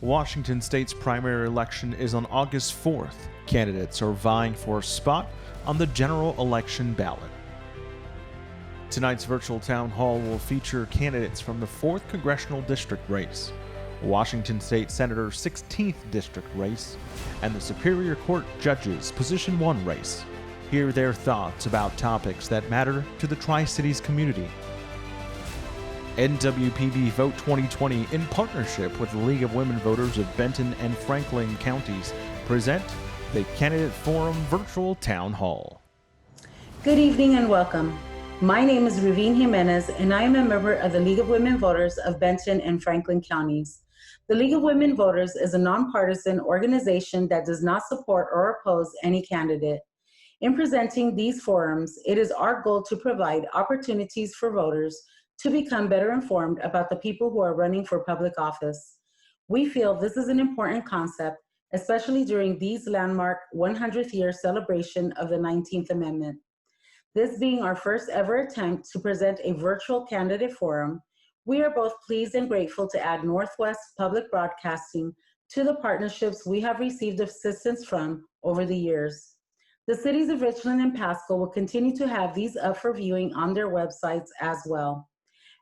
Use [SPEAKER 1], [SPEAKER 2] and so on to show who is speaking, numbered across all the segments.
[SPEAKER 1] Washington State's primary election is on August 4th. Candidates are vying for a spot on the general election ballot. Tonight's virtual town hall will feature candidates from the 4th Congressional District race, Washington State Senator's 16th District race, and the Superior Court Judge's Position 1 race. Hear their thoughts about topics that matter to the Tri-Cities community. NWPB Vote 2020, in partnership with the League of Women Voters of Benton and Franklin counties, present the Candidate Forum Virtual Town Hall.
[SPEAKER 2] Good evening and welcome. My name is Ravine Jimenez, and I am a member of the League of Women Voters of Benton and Franklin counties. The League of Women Voters is a nonpartisan organization that does not support or oppose any candidate. In presenting these forums, it is our goal to provide opportunities for voters to become better informed about the people who are running for public office. We feel this is an important concept, especially during these landmark 100th year celebration of the 19th Amendment. This being our first ever attempt to present a virtual candidate forum, we are both pleased and grateful to add Northwest Public Broadcasting to the partnerships we have received assistance from over the years. The cities of Richland and Pasco will continue to have these up for viewing on their websites as well.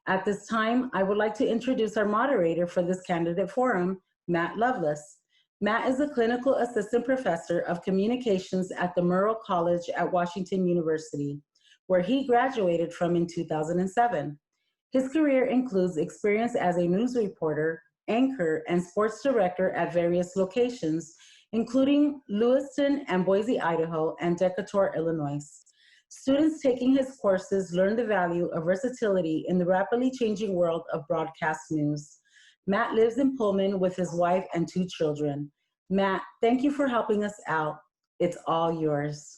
[SPEAKER 2] At this time, I would like to introduce our moderator for this candidate forum, Matt Lovelace. Matt is a clinical assistant professor of communications at the Murrow College at Washington University, where he graduated from in 2007. His career includes experience as a news reporter, anchor, and sports director at various locations, including Lewiston and Boise, Idaho, and Decatur, Illinois. Students taking his courses learn the value of versatility in the rapidly changing world of broadcast news. Matt lives in Pullman with his wife and 2 children. Matt, thank you for helping us out. It's all yours.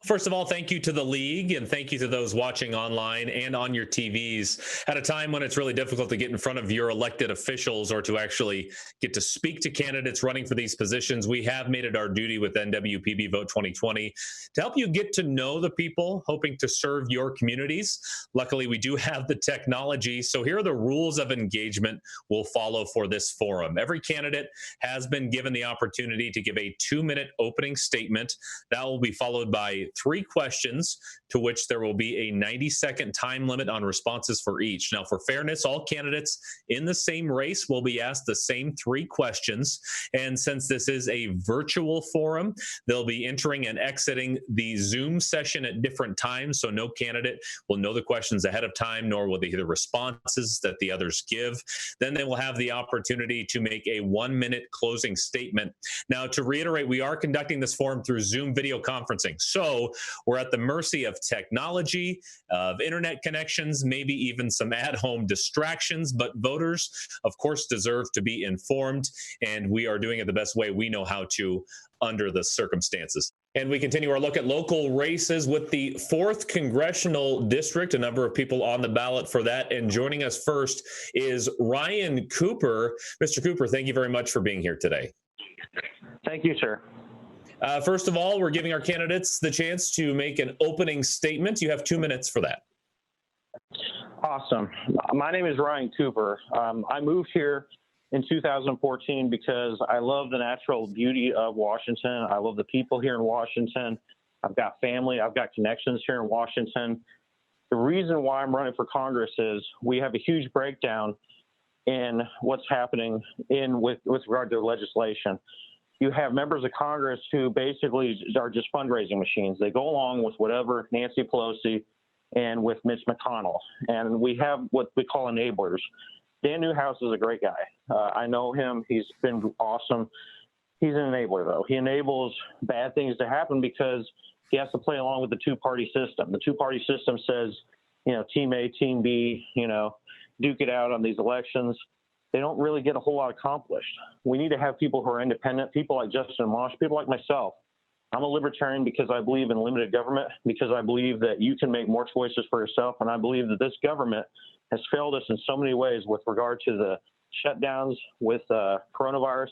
[SPEAKER 3] First of all, thank you to the League, and thank you to those watching online and on your TVs. At a time when it's really difficult to get in front of your elected officials or to actually get to speak to candidates running for these positions, we have made it our duty with NWPB Vote 2020 to help you get to know the people hoping to serve your communities. Luckily, we do have the technology, so here are the rules of engagement we'll follow for this forum. Every candidate has been given the opportunity to give a 2-minute opening statement. That will be followed by 3 questions, to which there will be a 90-second time limit on responses for each. Now, for fairness, all candidates in the same race will be asked the same 3 questions. And since this is a virtual forum, they'll be entering and exiting the Zoom session at different times. So no candidate will know the questions ahead of time, nor will they hear the responses that the others give. Then they will have the opportunity to make a 1-minute closing statement. Now, to reiterate, we are conducting this forum through Zoom video conferencing. So we're at the mercy of technology, of internet connections, maybe even some at-home distractions, but voters, of course, deserve to be informed, and we are doing it the best way we know how to under the circumstances. And we continue our look at local races with the 4th Congressional District, a number of people on the ballot for that. And joining us first is Ryan Cooper. Mr. Cooper, thank you very much for being here today.
[SPEAKER 4] Thank you, sir.
[SPEAKER 3] First of all, we're giving our candidates the chance to make an opening statement. You have 2 minutes for that.
[SPEAKER 4] Awesome. My name is Ryan Cooper. I moved here in 2014 because I love the natural beauty of Washington. I love the people here in Washington. I've got family. I've got connections here in Washington. The reason why I'm running for Congress is we have a huge breakdown in what's happening with regard to legislation. You have members of Congress who basically are just fundraising machines. They go along with whatever Nancy Pelosi and with Mitch McConnell. And we have what we call enablers. Dan Newhouse is a great guy. I know him. He's been awesome. He's an enabler, though. He enables bad things to happen because he has to play along with the 2-party system. The 2-party system says, Team A, Team B, duke it out on these elections. They don't really get a whole lot accomplished. We need to have people who are independent, people like Justin Amash, people like myself. I'm a libertarian because I believe in limited government, because I believe that you can make more choices for yourself, and I believe that this government has failed us in so many ways with regard to the shutdowns, with coronavirus,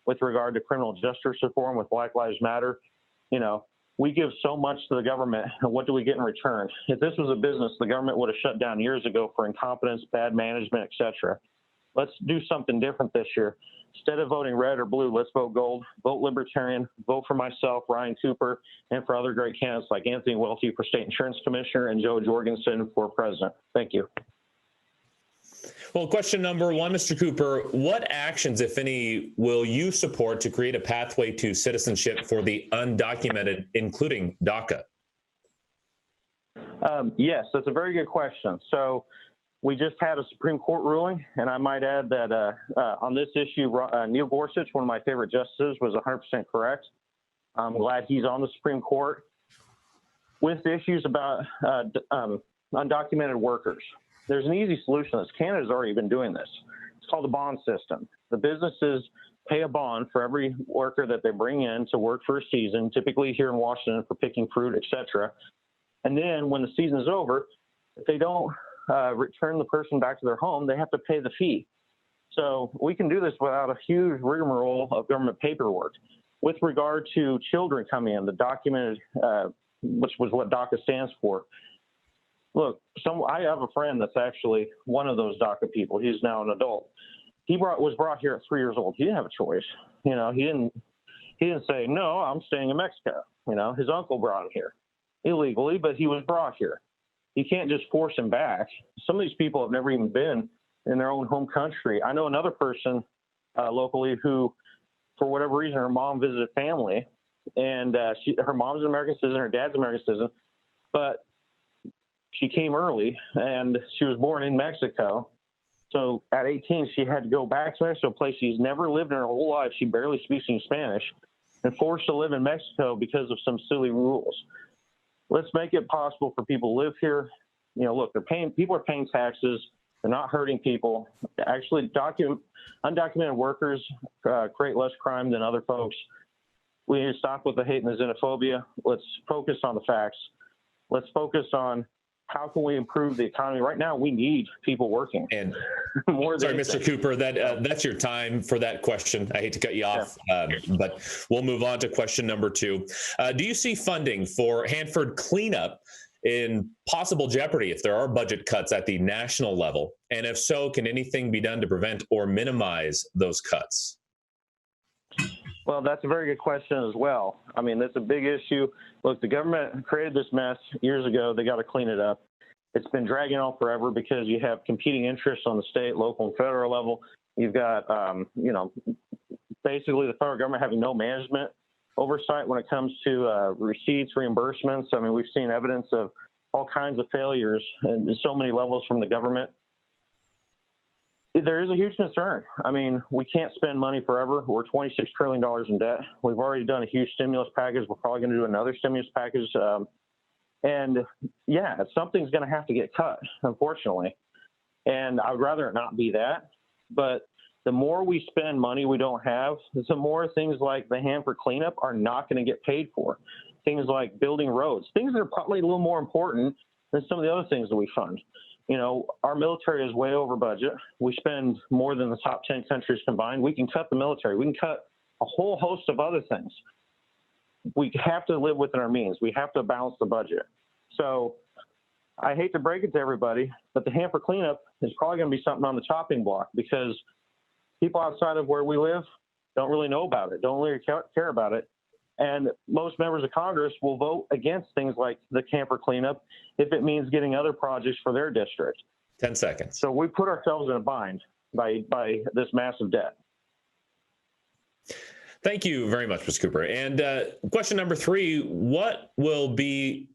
[SPEAKER 4] with regard to criminal justice reform, with Black Lives Matter. We give so much to the government, and what do we get in return? If this was a business, the government would have shut down years ago for incompetence, bad management, etc. let's do something different this year. Instead of voting red or blue, let's vote gold, vote Libertarian, vote for myself, Ryan Cooper, and for other great candidates like Anthony Welty for State Insurance Commissioner and Joe Jorgensen for President. Thank you.
[SPEAKER 3] Well, question number one, Mr. Cooper, what actions, if any, will you support to create a pathway to citizenship for the undocumented, including DACA?
[SPEAKER 4] Yes, that's a very good question. So we just had a Supreme Court ruling, and I might add that on this issue, Neil Gorsuch, one of my favorite justices, was 100% correct. I'm glad he's on the Supreme Court. With issues about undocumented workers, there's an easy solution. Canada's already been doing this. It's called the bond system. The businesses pay a bond for every worker that they bring in to work for a season, typically here in Washington for picking fruit, etc. And then when the season is over, if they don't return the person back to their home, they have to pay the fee. So we can do this without a huge rigmarole of government paperwork. With regard to children coming in, the documented, which was what DACA stands for. Look, I have a friend that's actually one of those DACA people. He's now an adult. He was brought here at 3 years old. He didn't have a choice. You know, he didn't say, no, I'm staying in Mexico. You know, his uncle brought him here illegally, but he was brought here. You can't just force him back. Some of these people have never even been in their own home country. I know another person locally who, for whatever reason, her mom visited family, and her mom's an American citizen, her dad's an American citizen, but she came early, and she was born in Mexico. So at 18, she had to go back to Mexico, a place she's never lived in her whole life. She barely speaks any Spanish, and forced to live in Mexico because of some silly rules. Let's make it possible for people to live here. You know, look, people are paying taxes. They're not hurting people. Actually, undocumented workers create less crime than other folks. We need to stop with the hate and the xenophobia. Let's focus on the facts. Let's focus on how can we improve the economy. Right now, we need people working.
[SPEAKER 3] And
[SPEAKER 4] more
[SPEAKER 3] sorry,
[SPEAKER 4] than
[SPEAKER 3] Mr. Cooper, that's your time for that question. I hate to cut you off, but we'll move on to question number two. Do you see funding for Hanford cleanup in possible jeopardy if there are budget cuts at the national level? And if so, can anything be done to prevent or minimize those cuts?
[SPEAKER 4] Well, that's a very good question as well. I mean, that's a big issue. Look, the government created this mess years ago. They got to clean it up. It's been dragging on forever because you have competing interests on the state, local, and federal level. You've got, basically the federal government having no management oversight when it comes to receipts, reimbursements. I mean, we've seen evidence of all kinds of failures in so many levels from the government. There is a huge concern. I mean, we can't spend money forever. We're $26 trillion in debt. We've already done a huge stimulus package. We're probably going to do another stimulus package. And yeah, something's going to have to get cut, unfortunately. And I'd rather it not be that. But the more we spend money we don't have, the more things like the Hanford cleanup are not going to get paid for. Things like building roads, things that are probably a little more important than some of the other things that we fund. You know, our military is way over budget. We spend more than the top 10 countries combined. We can cut the military. We can cut a whole host of other things. We have to live within our means. We have to balance the budget. So I hate to break it to everybody, but the Hanford cleanup is probably going to be something on the chopping block because people outside of where we live don't really know about it, don't really care about it. And most members of Congress will vote against things like the Hanford cleanup if it means getting other projects for their district.
[SPEAKER 3] 10 seconds.
[SPEAKER 4] So we put ourselves in a bind by this massive debt.
[SPEAKER 3] Thank you very much, Mr. Cooper. And question number three, what will be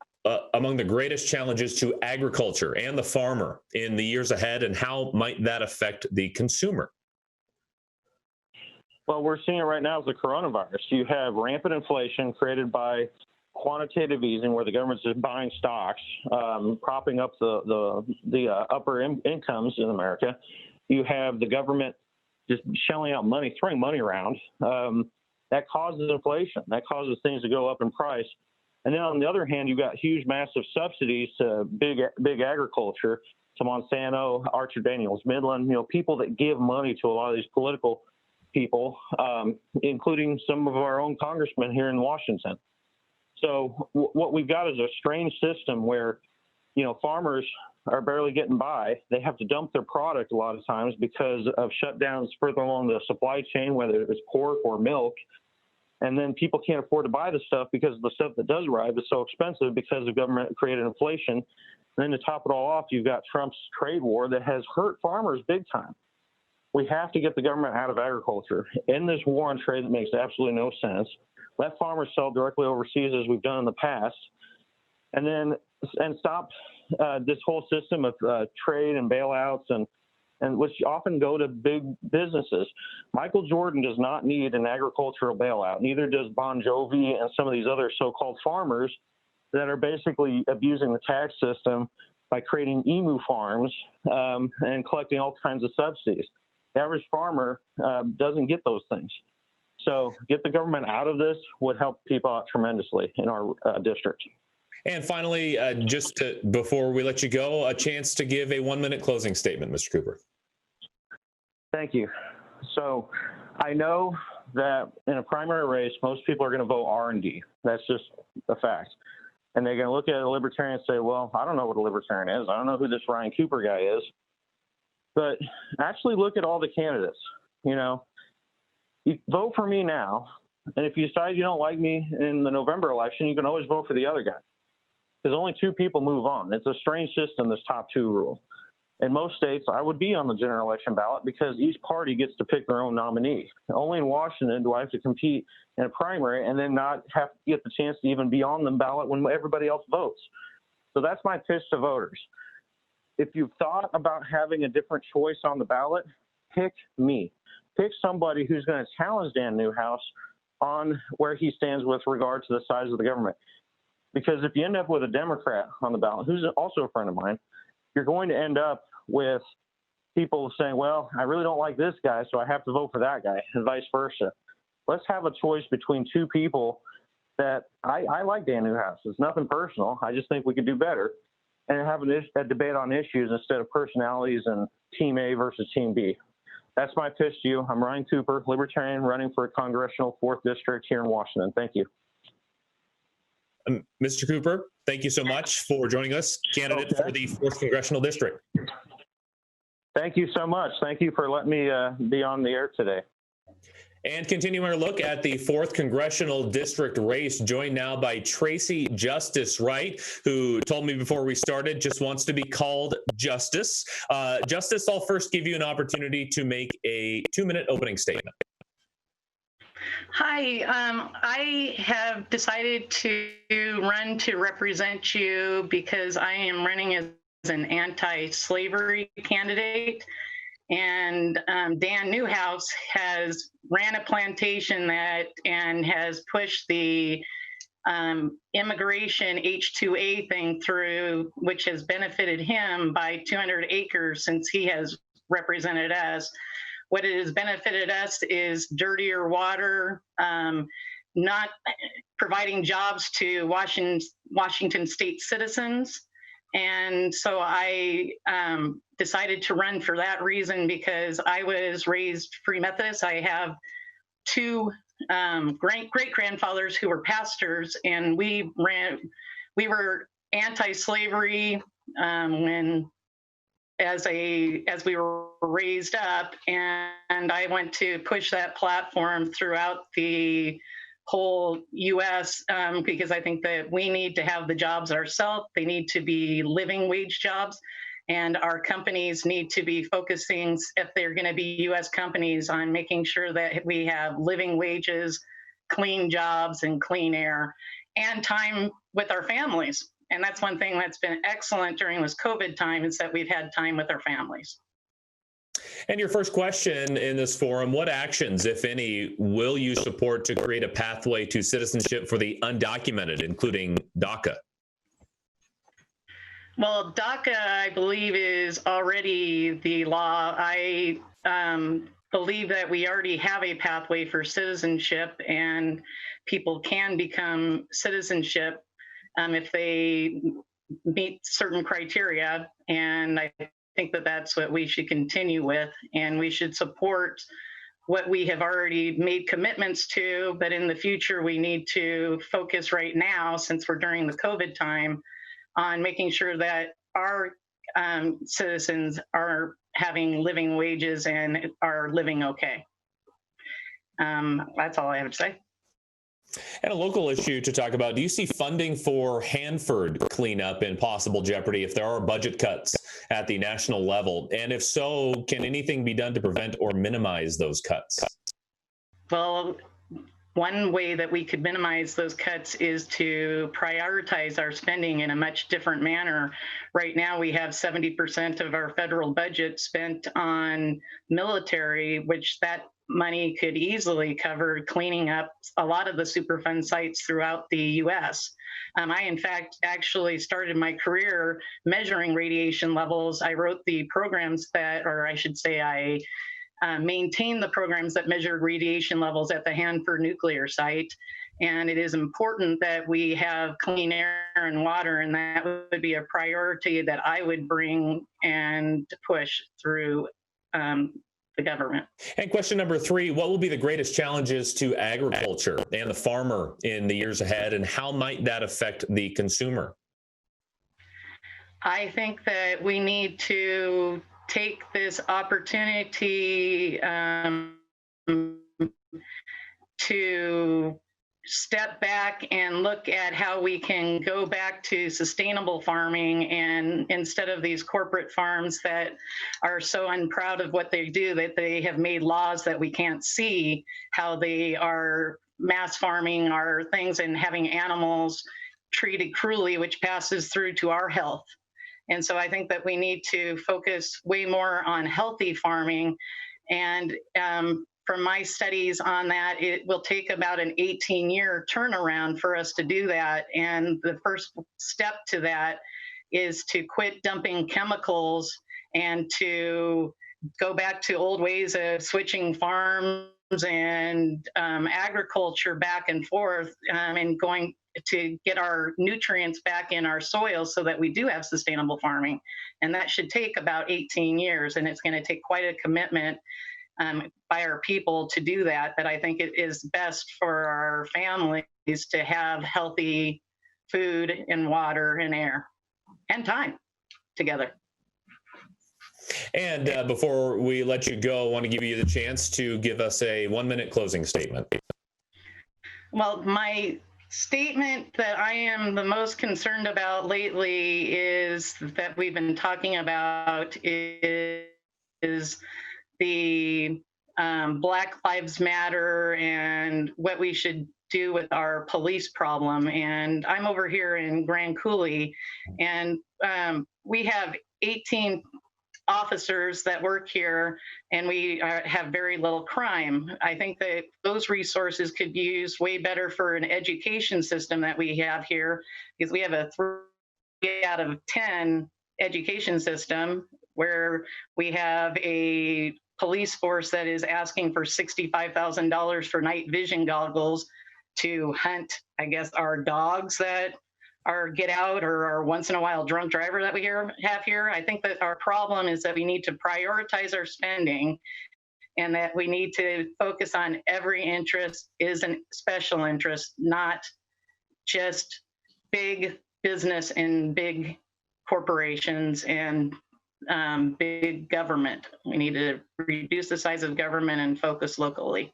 [SPEAKER 3] among the greatest challenges to agriculture and the farmer in the years ahead, and how might that affect the consumer?
[SPEAKER 4] Well, we're seeing it right now as the coronavirus. You have rampant inflation created by quantitative easing, where the government's just buying stocks, propping up the upper incomes in America. You have the government just shelling out money, throwing money around. That causes inflation. That causes things to go up in price. And then on the other hand, you've got huge, massive subsidies to big agriculture, to Monsanto, Archer Daniels, Midland, people that give money to a lot of these political people, including some of our own congressmen here in Washington. So what we've got is a strange system where, farmers are barely getting by. They have to dump their product a lot of times because of shutdowns further along the supply chain, whether it's pork or milk. And then people can't afford to buy the stuff because the stuff that does arrive is so expensive because of government-created inflation. And then to top it all off, you've got Trump's trade war that has hurt farmers big time. We have to get the government out of agriculture. In this war on trade that makes absolutely no sense, let farmers sell directly overseas as we've done in the past, and stop this whole system of trade and bailouts and which often go to big businesses. Michael Jordan does not need an agricultural bailout. Neither does Bon Jovi and some of these other so-called farmers that are basically abusing the tax system by creating emu farms and collecting all kinds of subsidies. The average farmer doesn't get those things. So get the government out of this would help people out tremendously in our district.
[SPEAKER 3] And finally, before we let you go, a chance to give a 1-minute closing statement, Mr. Cooper.
[SPEAKER 4] Thank you. So I know that in a primary race, most people are going to vote R&D. That's just a fact. And they're going to look at a libertarian and say, well, I don't know what a libertarian is. I don't know who this Ryan Cooper guy is. But actually look at all the candidates. You vote for me now. And if you decide you don't like me in the November election, you can always vote for the other guy. Because only 2 people move on. It's a strange system, this top 2 rule. In most states, I would be on the general election ballot because each party gets to pick their own nominee. Only in Washington do I have to compete in a primary and then not have to get the chance to even be on the ballot when everybody else votes. So that's my pitch to voters. If you've thought about having a different choice on the ballot, pick me. Pick somebody who's going to challenge Dan Newhouse on where he stands with regard to the size of the government. Because if you end up with a Democrat on the ballot, who's also a friend of mine, you're going to end up with people saying, well, I really don't like this guy, so I have to vote for that guy, and vice versa. Let's have a choice between 2 people that I like Dan Newhouse. It's nothing personal. I just think we could do better and have a debate on issues instead of personalities and Team A versus Team B. That's my pitch to you. I'm Ryan Cooper, Libertarian, running for a Congressional 4th District here in Washington. Thank you.
[SPEAKER 3] Mr. Cooper, thank you so much for joining us, candidate for the 4th Congressional District.
[SPEAKER 4] Thank you so much. Thank you for letting me be on the air today.
[SPEAKER 3] And continuing our look at the 4th Congressional District race, joined now by Tracy Justice Wright, who told me before we started just wants to be called Justice. Justice, I'll first give you an opportunity to make a 2-minute opening statement.
[SPEAKER 5] Hi, I have decided to run to represent you because I am running as an anti-slavery candidate. And Dan Newhouse has ran a plantation and has pushed the immigration H-2A thing through, which has benefited him by 200 acres since he has represented us. What it has benefited us is dirtier water, not providing jobs to Washington state citizens. And so I decided to run for that reason because I was raised Free Methodist. I have 2 great-grandfathers who were pastors, and we were anti-slavery as we were raised up, and I went to push that platform throughout the whole U.S. Because I think that we need to have the jobs ourselves. They need to be living wage jobs, and our companies need to be focusing, if they're going to be U.S. companies, on making sure that we have living wages, clean jobs, and clean air, and time with our families. And that's one thing that's been excellent during this COVID time, is that we've had time with our families.
[SPEAKER 3] And your first question in this forum, what actions, if any, will you support to create a pathway to citizenship for the undocumented, including DACA?
[SPEAKER 5] Well, DACA, I believe, is already the law. I believe that we already have a pathway for citizenship, and people can become citizenship if they meet certain criteria. And I think that that's what we should continue with, and we should support what we have already made commitments to. But in the future, we need to focus right now, since we're during the COVID time, on making sure that our citizens are having living wages and are living okay. That's all I have to say.
[SPEAKER 3] And a local issue to talk about, do you see funding for Hanford cleanup in possible jeopardy if there are budget cuts at the national level? And if so, can anything be done to prevent or minimize those cuts?
[SPEAKER 5] Well, one way that we could minimize those cuts is to prioritize our spending in a much different manner. Right now, we have 70% of our federal budget spent on military, which that money could easily cover cleaning up a lot of the Superfund sites throughout the U.S. I, in fact, actually started my career measuring radiation levels. I wrote the programs that, or I should say, I maintain the programs that measure radiation levels at the Hanford nuclear site. And it is important that we have clean air and water, and that would be a priority that I would bring and push through the government.
[SPEAKER 3] And question number 3, what will be the greatest challenges to agriculture and the farmer in the years ahead, and how might that affect the consumer?
[SPEAKER 5] I think that we need to take this opportunity to step back and look at how we can go back to sustainable farming, and instead of these corporate farms that are so unproud of what they do that they have made laws that we can't see how they are mass farming our things and having animals treated cruelly, which passes through to our health. And so I think that we need to focus way more on healthy farming. And from my studies on that, it will take about an 18-year turnaround for us to do that. And the first step to that is to quit dumping chemicals and to go back to old ways of switching farms and agriculture back and forth, and going to get our nutrients back in our soil so that we do have sustainable farming. And that should take about 18 years. And it's going to take quite a commitment by our people to do that. But I think it is best for our families to have healthy food and water and air and time together.
[SPEAKER 3] And before we let you go, I want to give you the chance to give us a 1-minute closing statement.
[SPEAKER 5] Well, my statement that I am the most concerned about lately is that we've been talking about is the Black Lives Matter and what we should do with our police problem. And I'm over here in Grand Coulee, and we have 18 officers that work here, and we have very little crime. I think that those resources could be used way better for an education system that we have here, because we have a 3 out of 10 education system where we have a police force that is asking for $65,000 for night vision goggles to hunt, I guess, our dogs that our get out or our once in a while drunk driver that we have here. I think that our problem is that we need to prioritize our spending, and that we need to focus on every interest is a special interest, not just big business and big corporations and big government. We need to reduce the size of government and focus locally.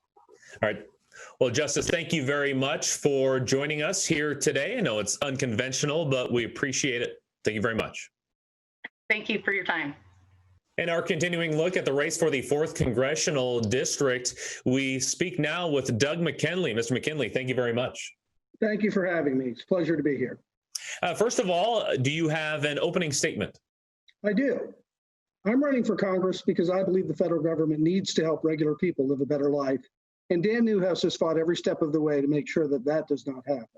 [SPEAKER 3] All right. Well, Justice, thank you very much for joining us here today. I know it's unconventional, but we appreciate it. Thank you very much.
[SPEAKER 5] Thank you for your time.
[SPEAKER 3] In our continuing look at the race for the 4th Congressional District, we speak now with Doug McKinley. Mr. McKinley, thank you very much.
[SPEAKER 6] Thank you for having me. It's a pleasure to be here.
[SPEAKER 3] First of all, do you have an opening statement?
[SPEAKER 6] I do. I'm running for Congress because I believe the federal government needs to help regular people live a better life. And Dan Newhouse has fought every step of the way to make sure that that does not happen.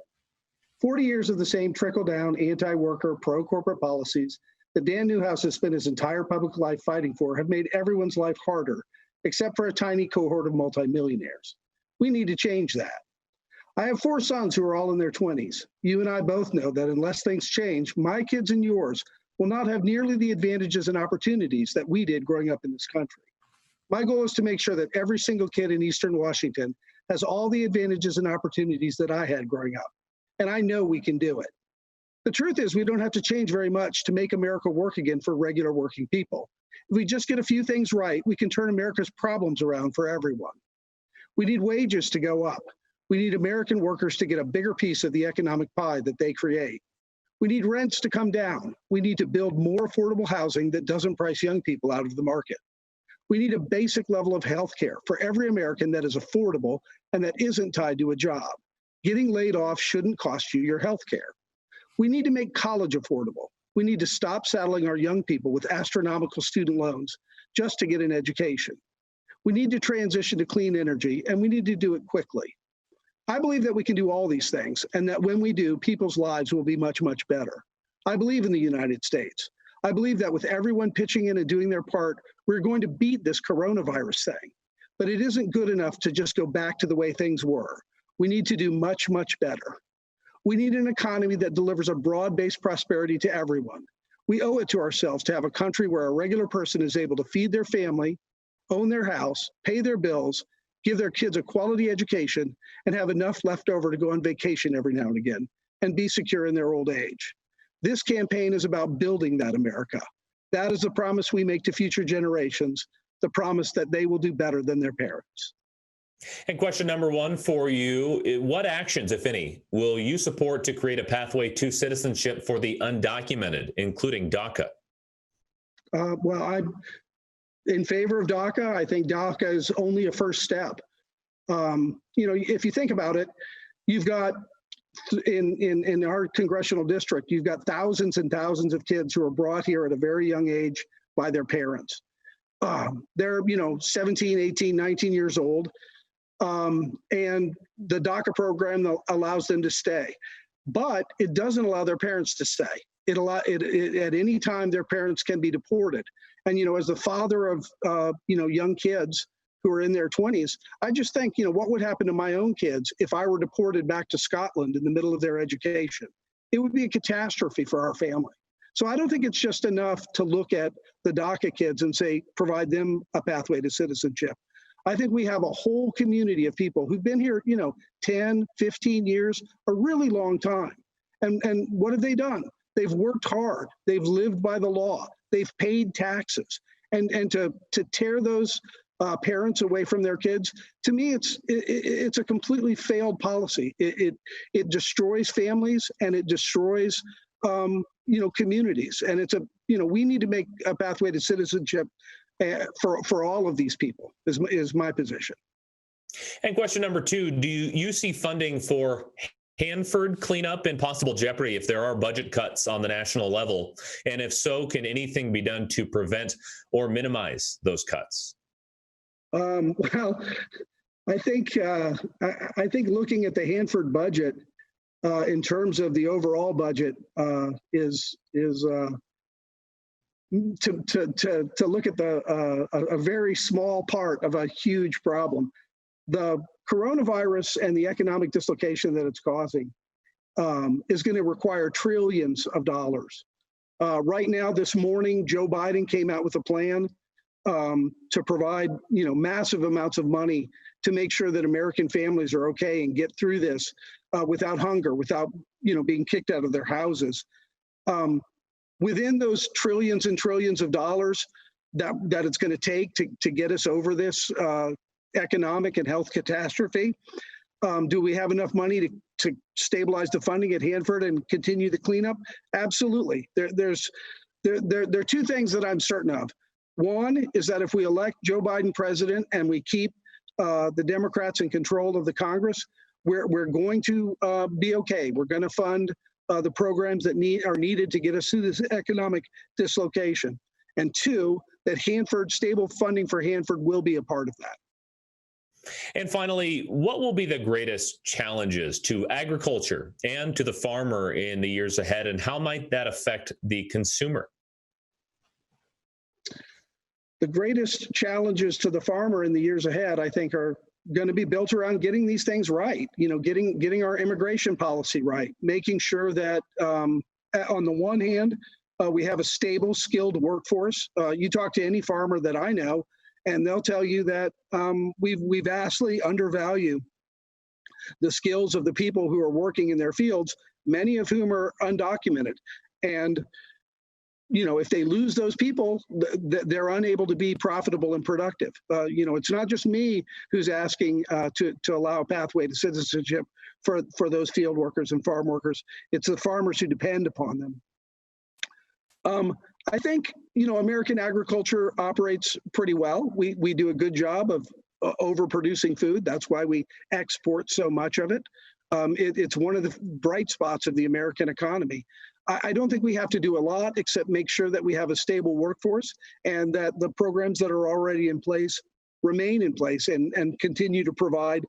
[SPEAKER 6] 40 years of the same trickle-down, anti-worker, pro-corporate policies that Dan Newhouse has spent his entire public life fighting for have made everyone's life harder, except for a tiny cohort of multimillionaires. We need to change that. I have 4 sons who are all in their 20s. You and I both know that unless things change, my kids and yours will not have nearly the advantages and opportunities that we did growing up in this country. My goal is to make sure that every single kid in Eastern Washington has all the advantages and opportunities that I had growing up. And I know we can do it. The truth is we don't have to change very much to make America work again for regular working people. If we just get a few things right, we can turn America's problems around for everyone. We need wages to go up. We need American workers to get a bigger piece of the economic pie that they create. We need rents to come down. We need to build more affordable housing that doesn't price young people out of the market. We need a basic level of health care for every American that is affordable and that isn't tied to a job. Getting laid off shouldn't cost you your health care. We need to make college affordable. We need to stop saddling our young people with astronomical student loans just to get an education. We need to transition to clean energy, and we need to do it quickly. I believe that we can do all these things, and that when we do, people's lives will be much, much better. I believe in the United States. I believe that with everyone pitching in and doing their part, we're going to beat this coronavirus thing. But it isn't good enough to just go back to the way things were. We need to do much, much better. We need an economy that delivers a broad-based prosperity to everyone. We owe it to ourselves to have a country where a regular person is able to feed their family, own their house, pay their bills, give their kids a quality education, and have enough left over to go on vacation every now and again, and be secure in their old age. This campaign is about building that America. That is the promise we make to future generations, the promise that they will do better than their parents.
[SPEAKER 3] And question number one for you, what actions, if any, will you support to create a pathway to citizenship for the undocumented, including DACA?
[SPEAKER 6] Well, I'm in favor of DACA. I think DACA is only a first step. If you think about it, you've got in our congressional district, you've got thousands and thousands of kids who are brought here at a very young age by their parents. They're 17, 18, 19 years old. And the DACA program allows them to stay, but it doesn't allow their parents to stay. At any time their parents can be deported. And, as the father of, young kids who are in their 20s, I just think, what would happen to my own kids if I were deported back to Scotland in the middle of their education? It would be a catastrophe for our family. So I don't think it's just enough to look at the DACA kids and say, provide them a pathway to citizenship. I think we have a whole community of people who've been here, 10, 15 years, a really long time. And what have they done? They've worked hard. They've lived by the law. They've paid taxes. And to tear those parents away from their kids, to me, it's a completely failed policy. It destroys families and it destroys, communities. And we need to make a pathway to citizenship for all of these people is my position.
[SPEAKER 3] And question number two, do you see funding for Hanford cleanup in possible jeopardy if there are budget cuts on the national level? And if so, can anything be done to prevent or minimize those cuts?
[SPEAKER 6] Well, I think looking at the Hanford budget in terms of the overall budget is to look at a very small part of a huge problem. The coronavirus and the economic dislocation that it's causing is going to require trillions of dollars. Right now, this morning, Joe Biden came out with a plan to provide massive amounts of money to make sure that American families are okay and get through this without hunger, without being kicked out of their houses. Within those trillions and trillions of dollars that it's going to take to get us over this economic and health catastrophe, do we have enough money to stabilize the funding at Hanford and continue the cleanup? Absolutely. There are two things that I'm certain of. One is that if we elect Joe Biden president and we keep the Democrats in control of the Congress, we're going to be okay. We're going to fund the programs that are needed to get us through this economic dislocation. And two, that stable funding for Hanford will be a part of that.
[SPEAKER 3] And finally, what will be the greatest challenges to agriculture and to the farmer in the years ahead, and how might that affect the consumer?
[SPEAKER 6] The greatest challenges to the farmer in the years ahead, I think, are going to be built around getting these things right, getting our immigration policy right, making sure that on the one hand, we have a stable, skilled workforce. You talk to any farmer that I know, and they'll tell you that we vastly undervalue the skills of the people who are working in their fields many of whom are undocumented. And if they lose those people, they're unable to be profitable and productive. It's not just me who's asking to allow a pathway to citizenship for those field workers and farm workers. It's the farmers who depend upon them. I think, American agriculture operates pretty well. We do a good job of overproducing food. That's why we export so much of it. It's one of the bright spots of the American economy. I don't think we have to do a lot except make sure that we have a stable workforce and that the programs that are already in place remain in place and continue to provide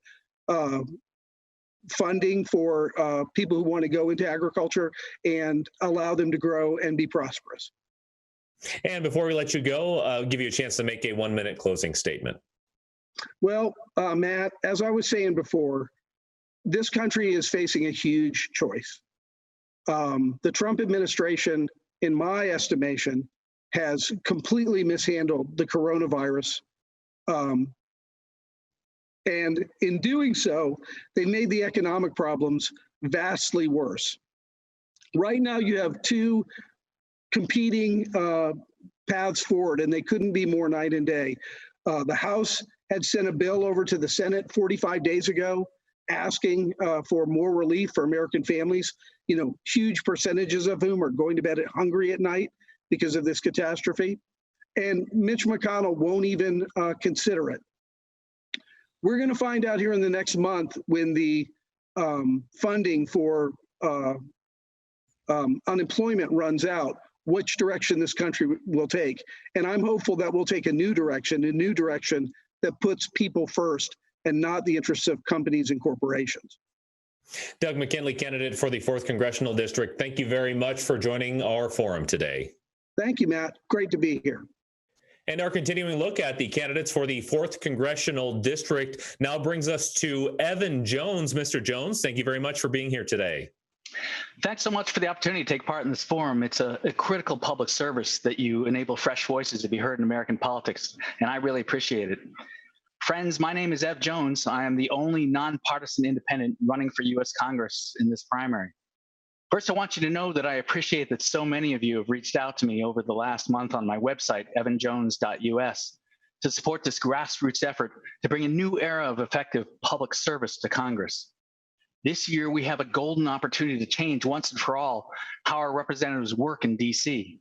[SPEAKER 6] funding for people who want to go into agriculture and allow them to grow and be prosperous.
[SPEAKER 3] And before we let you go, I'll give you a chance to make a 1-minute closing statement.
[SPEAKER 6] Well, Matt, as I was saying before, this country is facing a huge choice. The Trump administration, in my estimation, has completely mishandled the coronavirus. And in doing so, they made the economic problems vastly worse. Right now, you have two competing paths forward, and they couldn't be more night and day. The House had sent a bill over to the Senate 45 days ago asking for more relief for American families, huge percentages of whom are going to bed hungry at night because of this catastrophe. And Mitch McConnell won't even consider it. We're going to find out here in the next month when the funding for unemployment runs out, which direction this country will take. And I'm hopeful that we'll take a new direction that puts people first and not the interests of companies and corporations.
[SPEAKER 3] Doug McKinley, candidate for the 4th Congressional District, thank you very much for joining our forum today.
[SPEAKER 6] Thank you, Matt. Great to be here.
[SPEAKER 3] And our continuing look at the candidates for the 4th Congressional District now brings us to Evan Jones. Mr. Jones, thank you very much for being here today.
[SPEAKER 7] Thanks so much for the opportunity to take part in this forum. It's a critical public service that you enable fresh voices to be heard in American politics, and I really appreciate it. Friends, my name is Ev Jones. I am the only nonpartisan independent running for U.S. Congress in this primary. First, I want you to know that I appreciate that so many of you have reached out to me over the last month on my website, evanjones.us, to support this grassroots effort to bring a new era of effective public service to Congress. This year, we have a golden opportunity to change once and for all how our representatives work in D.C.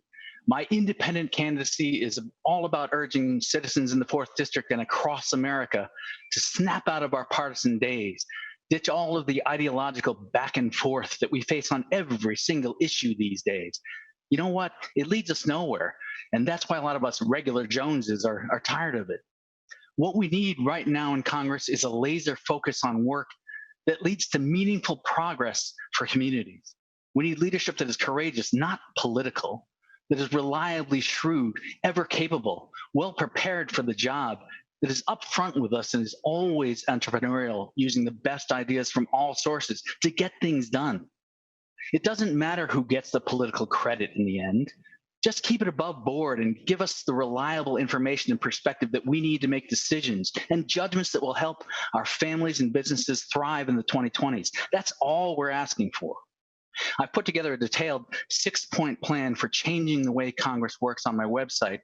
[SPEAKER 7] My independent candidacy is all about urging citizens in the 4th District and across America to snap out of our partisan days, ditch all of the ideological back and forth that we face on every single issue these days. You know what? It leads us nowhere, and that's why a lot of us regular Joneses are tired of it. What we need right now in Congress is a laser focus on work that leads to meaningful progress for communities. We need leadership that is courageous, not political, that is reliably shrewd, ever capable, well prepared for the job, that is upfront with us and is always entrepreneurial, using the best ideas from all sources to get things done. It doesn't matter who gets the political credit in the end. Just keep it above board and give us the reliable information and perspective that we need to make decisions and judgments that will help our families and businesses thrive in the 2020s. That's all we're asking for. I've put together a detailed 6-point plan for changing the way Congress works on my website,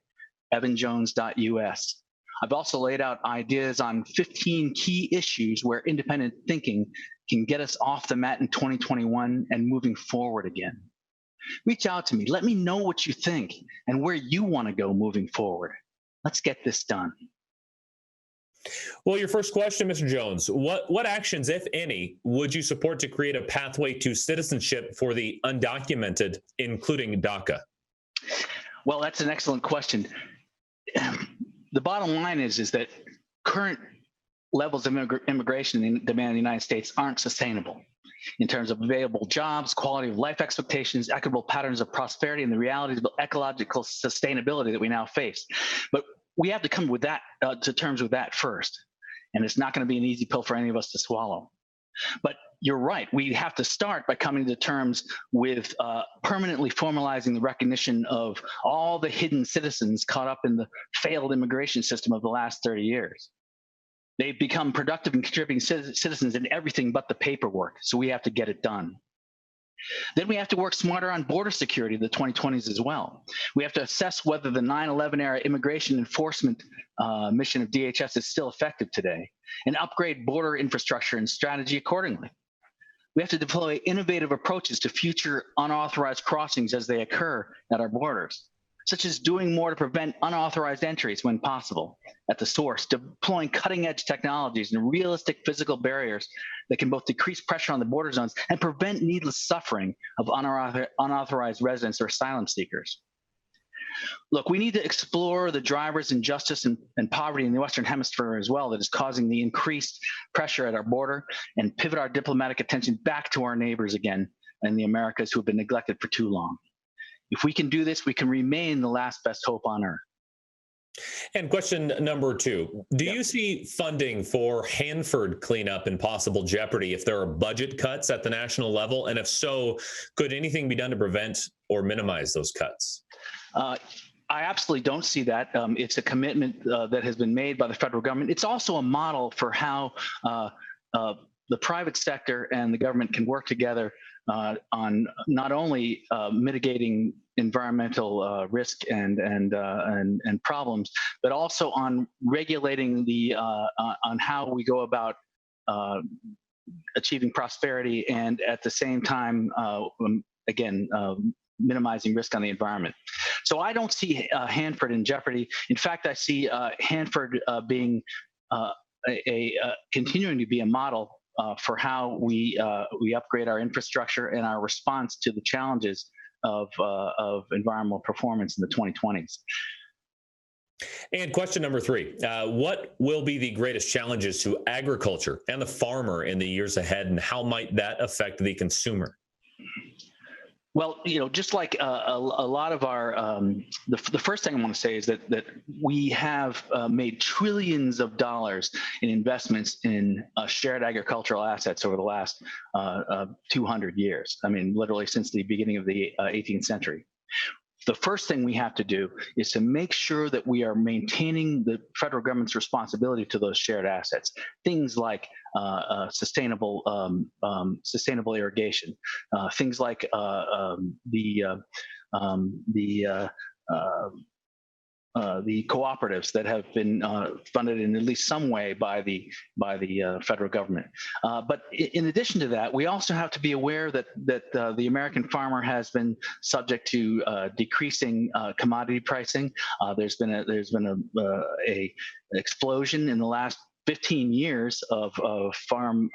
[SPEAKER 7] evanjones.us. I've also laid out ideas on 15 key issues where independent thinking can get us off the mat in 2021 and moving forward again. Reach out to me. Let me know what you think and where you want to go moving forward. Let's get this done.
[SPEAKER 3] Well, your first question, Mr. Jones, what actions, if any, would you support to create a pathway to citizenship for the undocumented, including DACA?
[SPEAKER 7] Well, that's an excellent question. The bottom line is that current levels of immigration and demand in the United States aren't sustainable in terms of available jobs, quality of life expectations, equitable patterns of prosperity, and the realities of ecological sustainability that we now face. But we have to come with that to terms with that first. And it's not going to be an easy pill for any of us to swallow. But you're right. We have to start by coming to terms with permanently formalizing the recognition of all the hidden citizens caught up in the failed immigration system of the last 30 years. They've become productive and contributing citizens in everything but the paperwork. So we have to get it done. Then we have to work smarter on border security in the 2020s as well. We have to assess whether the 9/11 era immigration enforcement mission of DHS is still effective today, and upgrade border infrastructure and strategy accordingly. We have to deploy innovative approaches to future unauthorized crossings as they occur at our borders, such as doing more to prevent unauthorized entries when possible at the source, deploying cutting-edge technologies and realistic physical barriers that can both decrease pressure on the border zones and prevent needless suffering of unauthorized residents or asylum seekers. Look, we need to explore the drivers injustice and poverty in the Western Hemisphere as well that is causing the increased pressure at our border, and pivot our diplomatic attention back to our neighbors again in the Americas who have been neglected for too long. If we can do this, we can remain the last best hope on earth.
[SPEAKER 3] And question number 2, do you see funding for Hanford cleanup in possible jeopardy if there are budget cuts at the national level? And if so, could anything be done to prevent or minimize those cuts?
[SPEAKER 7] I absolutely don't see that. It's a commitment that has been made by the federal government. It's also a model for how the private sector and the government can work together on not only mitigating environmental risk and problems, but also on regulating the on how we go about achieving prosperity, and at the same time, again, minimizing risk on the environment. So I don't see Hanford in jeopardy. In fact, I see Hanford being continuing to be a model for how we upgrade our infrastructure and our response to the challenges of environmental performance in the 2020s.
[SPEAKER 3] And question number 3, what will be the greatest challenges to agriculture and the farmer in the years ahead, and how might that affect the consumer?
[SPEAKER 7] Well, just like a lot of our, the first thing I want to say is that we have made trillions of dollars in investments in shared agricultural assets over the last 200 years. I mean, literally since the beginning of the 18th century. The first thing we have to do is to make sure that we are maintaining the federal government's responsibility to those shared assets. Things like sustainable irrigation, things like the cooperatives that have been funded in at least some way by the federal government. But in addition to that, we also have to be aware that the American farmer has been subject to decreasing commodity pricing. There's been a explosion in the last 15 years of farm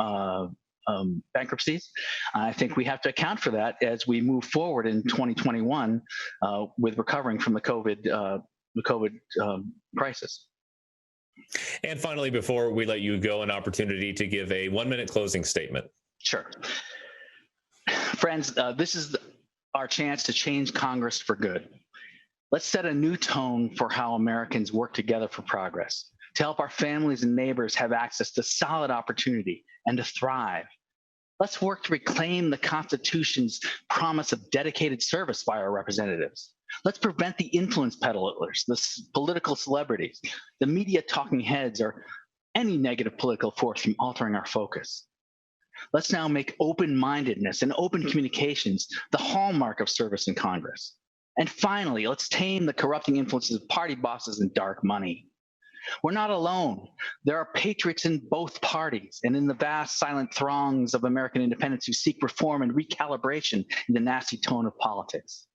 [SPEAKER 7] bankruptcies. I think we have to account for that as we move forward in 2021 with recovering from the COVID crisis.
[SPEAKER 3] And finally, before we let you go, an opportunity to give a 1-minute closing statement.
[SPEAKER 7] Sure. Friends, this is our chance to change Congress for good. Let's set a new tone for how Americans work together for progress, to help our families and neighbors have access to solid opportunity and to thrive. Let's work to reclaim the Constitution's promise of dedicated service by our representatives. Let's prevent the influence peddlers, the political celebrities, the media talking heads, or any negative political force from altering our focus. Let's now make open-mindedness and open communications the hallmark of service in Congress. And finally, let's tame the corrupting influences of party bosses and dark money. We're not alone. There are patriots in both parties and in the vast silent throngs of American independents who seek reform and recalibration in the nasty tone of politics.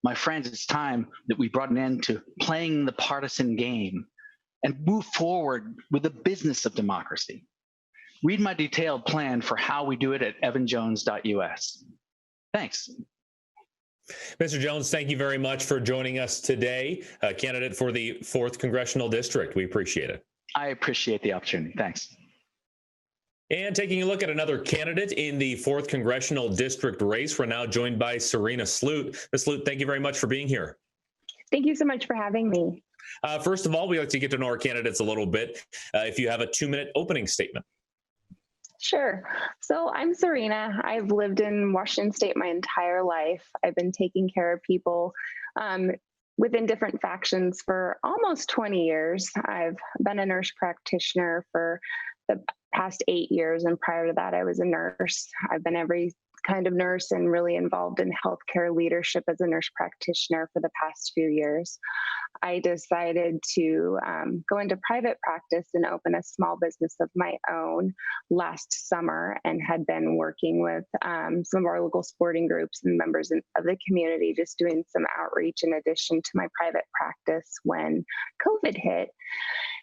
[SPEAKER 7] My friends, it's time that we brought an end to playing the partisan game and move forward with the business of democracy. Read my detailed plan for how we do it at evanjones.us. Thanks.
[SPEAKER 3] Mr. Jones, thank you very much for joining us today, candidate for the 4th Congressional District. We appreciate it.
[SPEAKER 7] I appreciate the opportunity. Thanks.
[SPEAKER 3] And taking a look at another candidate in the 4th Congressional District race, we're now joined by Serena Sloot. Ms. Sloot, thank you very much for being here.
[SPEAKER 8] Thank you so much for having me.
[SPEAKER 3] First of all, we like to get to know our candidates a little bit. If you have a 2-minute opening statement.
[SPEAKER 8] Sure. So I'm Serena. I've lived in Washington State my entire life. I've been taking care of people within different factions for almost 20 years. I've been a nurse practitioner for the past 8 years, and prior to that, I was a nurse. I've been every kind of nurse and really involved in healthcare leadership as a nurse practitioner for the past few years. I decided to go into private practice and open a small business of my own last summer, and had been working with some of our local sporting groups and members of the community, just doing some outreach in addition to my private practice when COVID hit.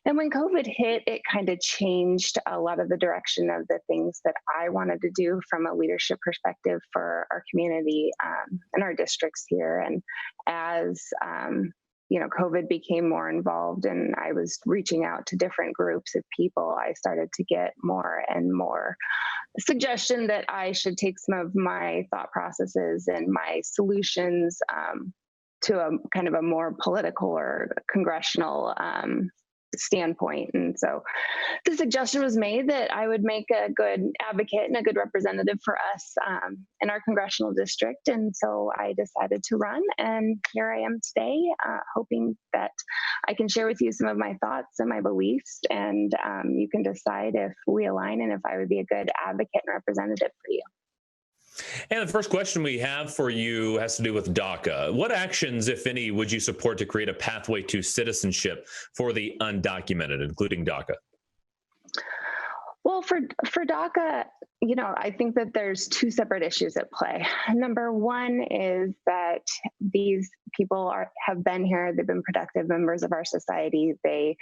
[SPEAKER 8] And when COVID hit, it kind of changed a lot of the direction of the things that I wanted to do from a leadership perspective for our community and our districts here. And as COVID became more involved and I was reaching out to different groups of people, I started to get more and more suggestion that I should take some of my thought processes and my solutions to a kind of a more political or congressional standpoint. And so the suggestion was made that I would make a good advocate and a good representative for us in our congressional district. And so I decided to run, and here I am today, hoping that I can share with you some of my thoughts and my beliefs, and you can decide if we align and if I would be a good advocate and representative for you.
[SPEAKER 3] And the first question we have for you has to do with DACA. What actions, if any, would you support to create a pathway to citizenship for the undocumented, including DACA?
[SPEAKER 8] Well, for DACA, I think that there's two separate issues at play. Number one is that these people have been here. They've been productive members of our society. They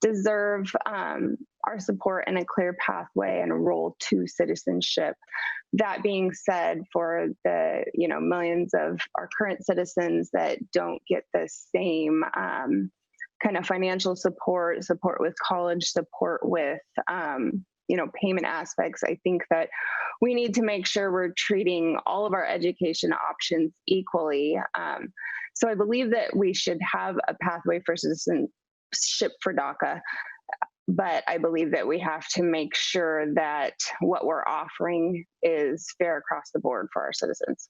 [SPEAKER 8] deserve our support and a clear pathway and a roll to citizenship. That being said, for the millions of our current citizens that don't get the same kind of financial support with college, support with payment aspects, I think that we need to make sure we're treating all of our education options equally. So I believe that we should have a pathway for citizenship for DACA, but I believe that we have to make sure that what we're offering is fair across the board for our citizens.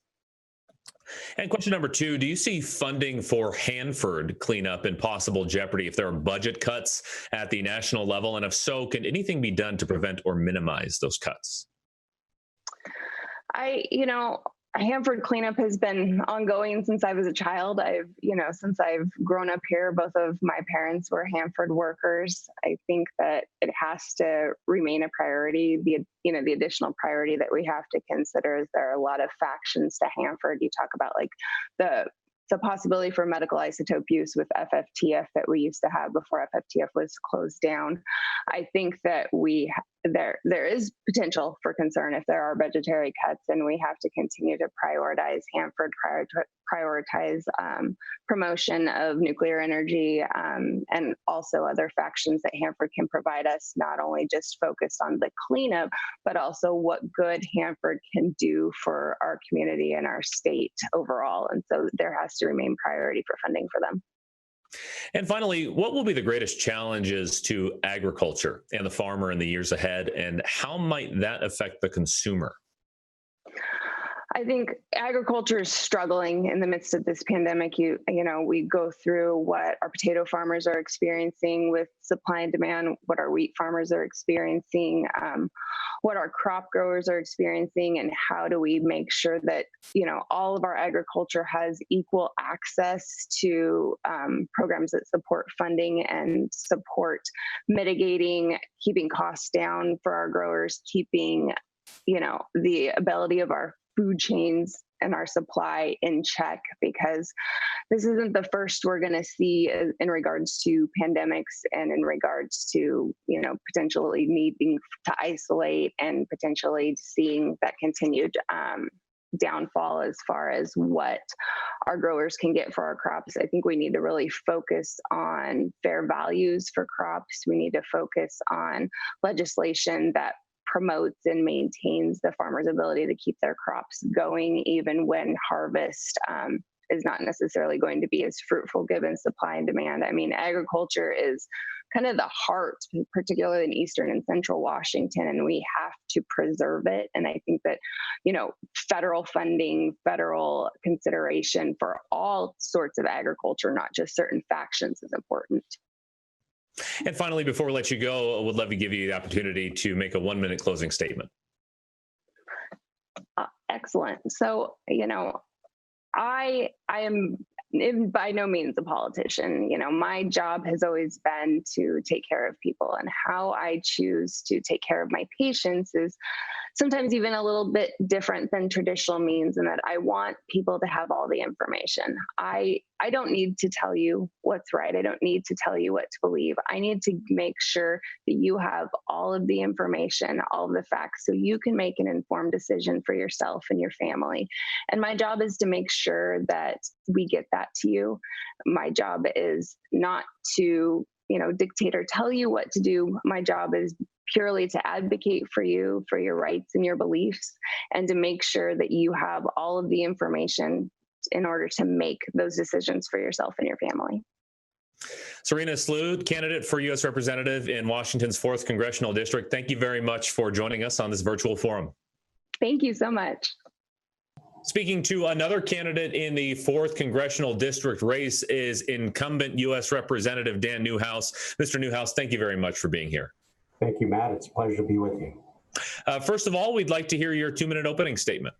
[SPEAKER 3] And question number two, do you see funding for Hanford cleanup in possible jeopardy if there are budget cuts at the national level? And if so, can anything be done to prevent or minimize those cuts?
[SPEAKER 8] Hanford cleanup has been ongoing since I was a child. Since I've grown up here, both of my parents were Hanford workers. I think that it has to remain a priority. The additional priority that we have to consider is there are a lot of factions to Hanford. You talk about like the possibility for medical isotope use with FFTF that we used to have before FFTF was closed down. I think that there is potential for concern if there are budgetary cuts, and we have to continue to prioritize Hanford, prioritize promotion of nuclear energy, and also other factions that Hanford can provide us, not only just focused on the cleanup, but also what good Hanford can do for our community and our state overall. And so there has to remain priority for funding for them.
[SPEAKER 3] And finally, what will be the greatest challenges to agriculture and the farmer in the years ahead, and how might that affect the consumer?
[SPEAKER 8] I think agriculture is struggling in the midst of this pandemic. We go through what our potato farmers are experiencing with supply and demand, what our wheat farmers are experiencing, what our crop growers are experiencing, and how do we make sure that, all of our agriculture has equal access to programs that support funding and support mitigating, keeping costs down for our growers, keeping, the ability of our food chains and our supply in check, because this isn't the first we're going to see in regards to pandemics and in regards to, potentially needing to isolate and potentially seeing that continued downfall as far as what our growers can get for our crops. I think we need to really focus on fair values for crops. We need to focus on legislation that promotes and maintains the farmer's ability to keep their crops going, even when harvest is not necessarily going to be as fruitful given supply and demand. I mean, agriculture is kind of the heart, particularly in Eastern and Central Washington, and we have to preserve it. And I think that, federal funding, federal consideration for all sorts of agriculture, not just certain factions, is important.
[SPEAKER 3] And finally, before we let you go, I would love to give you the opportunity to make a 1-minute closing statement.
[SPEAKER 8] Excellent. So, I am by no means a politician. My job has always been to take care of people, and how I choose to take care of my patients is sometimes even a little bit different than traditional means, in that I want people to have all the information. I don't need to tell you what's right. I don't need to tell you what to believe. I need to make sure that you have all of the information, all of the facts, so you can make an informed decision for yourself and your family. And my job is to make sure that we get that to you. My job is not to, dictate or tell you what to do. My job is purely to advocate for you, for your rights and your beliefs, and to make sure that you have all of the information in order to make those decisions for yourself and your family.
[SPEAKER 3] Serena Sloot, candidate for U.S. Representative in Washington's 4th Congressional District, thank you very much for joining us on this virtual forum.
[SPEAKER 8] Thank you so much.
[SPEAKER 3] Speaking to another candidate in the 4th Congressional District race is incumbent U.S. Representative Dan Newhouse. Mr. Newhouse, thank you very much for being here.
[SPEAKER 9] Thank you, Matt. It's a pleasure to be with you.
[SPEAKER 3] First of all, we'd like to hear your 2-minute opening statement.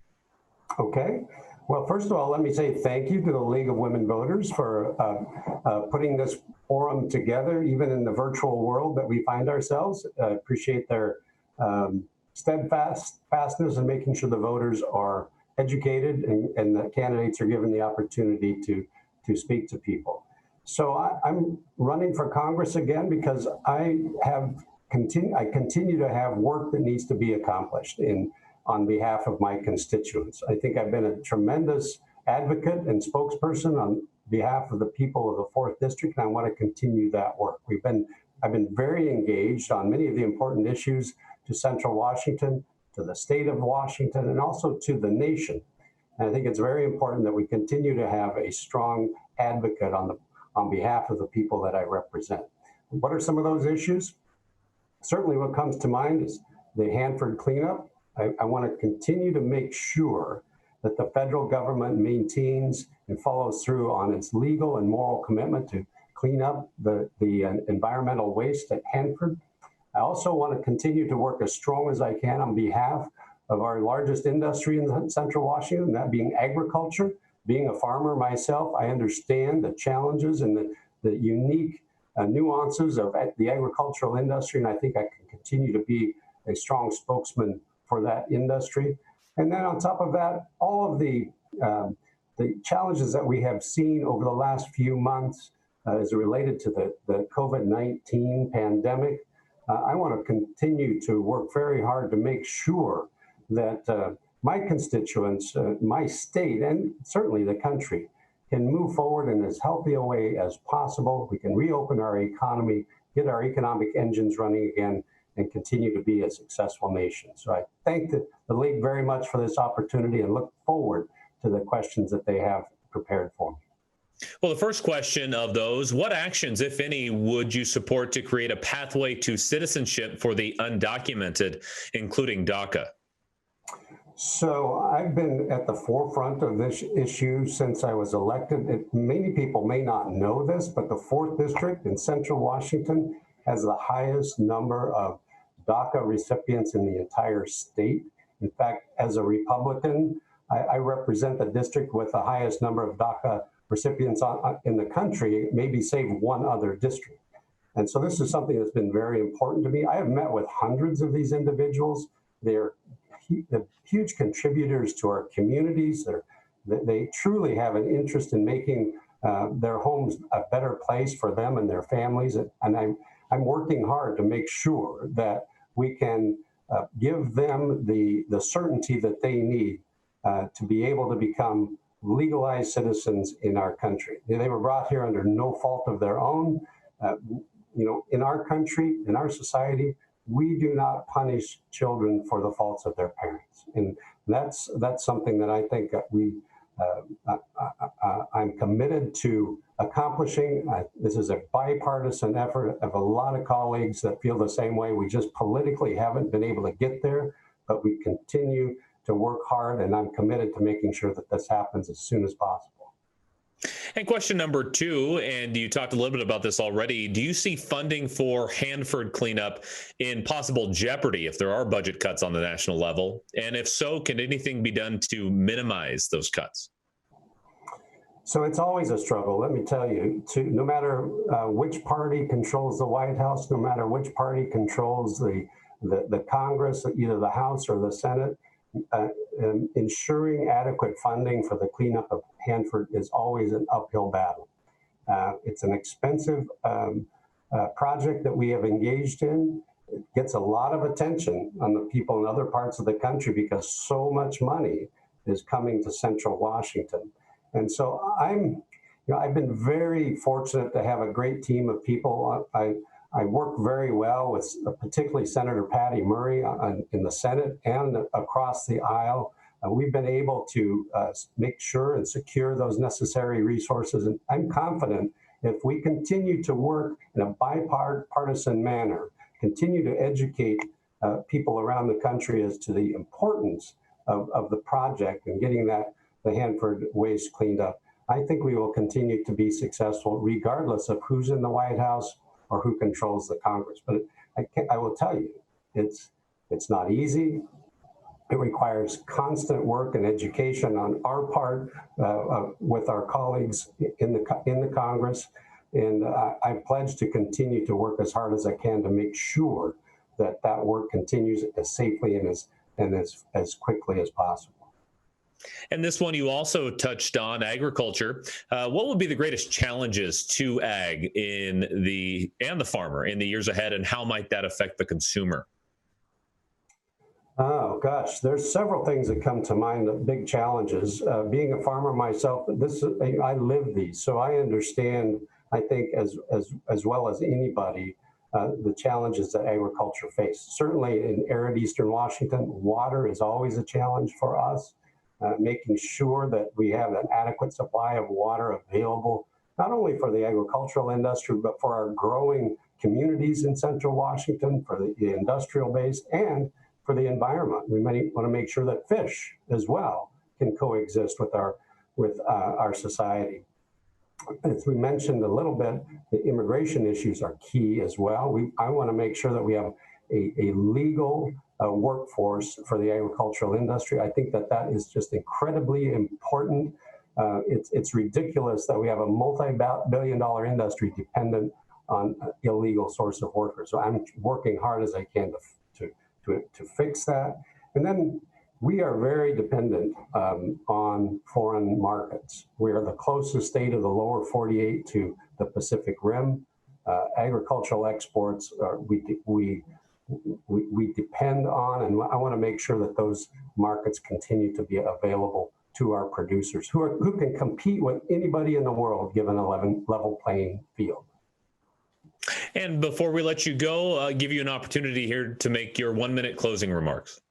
[SPEAKER 9] Okay. Well, first of all, let me say thank you to the League of Women Voters for putting this forum together, even in the virtual world that we find ourselves. Appreciate their steadfastness in making sure the voters are educated and the candidates are given the opportunity to speak to people. So I'm running for Congress again because I continue to have work that needs to be accomplished on behalf of my constituents. I think I've been a tremendous advocate and spokesperson on behalf of the people of the 4th District, and I want to continue that work. I've been very engaged on many of the important issues to Central Washington, to the state of Washington, and also to the nation. And I think it's very important that we continue to have a strong advocate on behalf of the people that I represent. What are some of those issues? Certainly what comes to mind is the Hanford cleanup. I want to continue to make sure that the federal government maintains and follows through on its legal and moral commitment to clean up the environmental waste at Hanford. I also want to continue to work as strong as I can on behalf of our largest industry in Central Washington, that being agriculture. Being a farmer myself, I understand the challenges and the unique nuances of the agricultural industry, and I think I can continue to be a strong spokesman for that industry. And then on top of that, all of the challenges that we have seen over the last few months as related to the COVID-19 pandemic, I want to continue to work very hard to make sure that my constituents, my state, and certainly the country can move forward in as healthy a way as possible. We can reopen our economy, get our economic engines running again, and continue to be a successful nation. So I thank the League very much for this opportunity and look forward to the questions that they have prepared for me.
[SPEAKER 3] Well, the first question of those, what actions, if any, would you support to create a pathway to citizenship for the undocumented, including DACA?
[SPEAKER 9] So I've been at the forefront of this issue since I was elected. Many people may not know this, but the 4th District in Central Washington has the highest number of DACA recipients in the entire state. In fact, as a Republican, I represent the district with the highest number of DACA recipients in the country, maybe save one other district. And so this is something that's been very important to me. I have met with hundreds of these individuals. They're huge contributors to our communities. They truly have an interest in making their homes a better place for them and their families. And I'm working hard to make sure that we can give them the certainty that they need to be able to become legalized citizens in our country. They were brought here under no fault of their own. In our country, in our society, we do not punish children for the faults of their parents. And that's something that I think that I'm committed to accomplishing. This is a bipartisan effort of a lot of colleagues that feel the same way. We just politically haven't been able to get there, but we continue to work hard, and I'm committed to making sure that this happens as soon as possible.
[SPEAKER 3] And question number two, and you talked a little bit about this already, do you see funding for Hanford cleanup in possible jeopardy if there are budget cuts on the national level? And if so, can anything be done to minimize those cuts?
[SPEAKER 9] So it's always a struggle, let me tell you, no matter which party controls the White House, no matter which party controls the Congress, either the House or the Senate, ensuring adequate funding for the cleanup of Hanford is always an uphill battle. It's an expensive project that we have engaged in. It gets a lot of attention on the people in other parts of the country because so much money is coming to Central Washington. And so I've been very fortunate to have a great team of people. I work very well with particularly Senator Patty Murray in the Senate and across the aisle. We've been able to make sure and secure those necessary resources. And I'm confident if we continue to work in a bipartisan manner, continue to educate people around the country as to the importance of the project and getting the Hanford waste cleaned up, I think we will continue to be successful regardless of who's in the White House or who controls the Congress. But I will tell you, it's not easy. It requires constant work and education on our part with our colleagues in the Congress. And I pledge to continue to work as hard as I can to make sure that work continues as safely and as quickly as possible.
[SPEAKER 3] And this one you also touched on, agriculture. What would be the greatest challenges to ag and the farmer in the years ahead, and how might that affect the consumer?
[SPEAKER 9] Oh gosh, there's several things that come to mind, big challenges. Being a farmer myself, I live these, so I understand, I think, as well as anybody, the challenges that agriculture faces. Certainly in arid Eastern Washington, water is always a challenge for us. Making sure that we have an adequate supply of water available, not only for the agricultural industry, but for our growing communities in Central Washington, for the industrial base, and for the environment. We want to make sure that fish as well can coexist with our society. As we mentioned a little bit, the immigration issues are key as well. I want to make sure that we have a legal workforce for the agricultural industry. I think that is just incredibly important. It's ridiculous that we have a multi-billion-dollar industry dependent on illegal source of workers. So I'm working hard as I can to fix that. And then we are very dependent on foreign markets. We are the closest state of the lower 48 to the Pacific Rim. Agricultural exports we depend on, and I want to make sure that those markets continue to be available to our producers who can compete with anybody in the world given a level playing field.
[SPEAKER 3] And before we let you go, I'll give you an opportunity here to make your 1-minute closing remarks.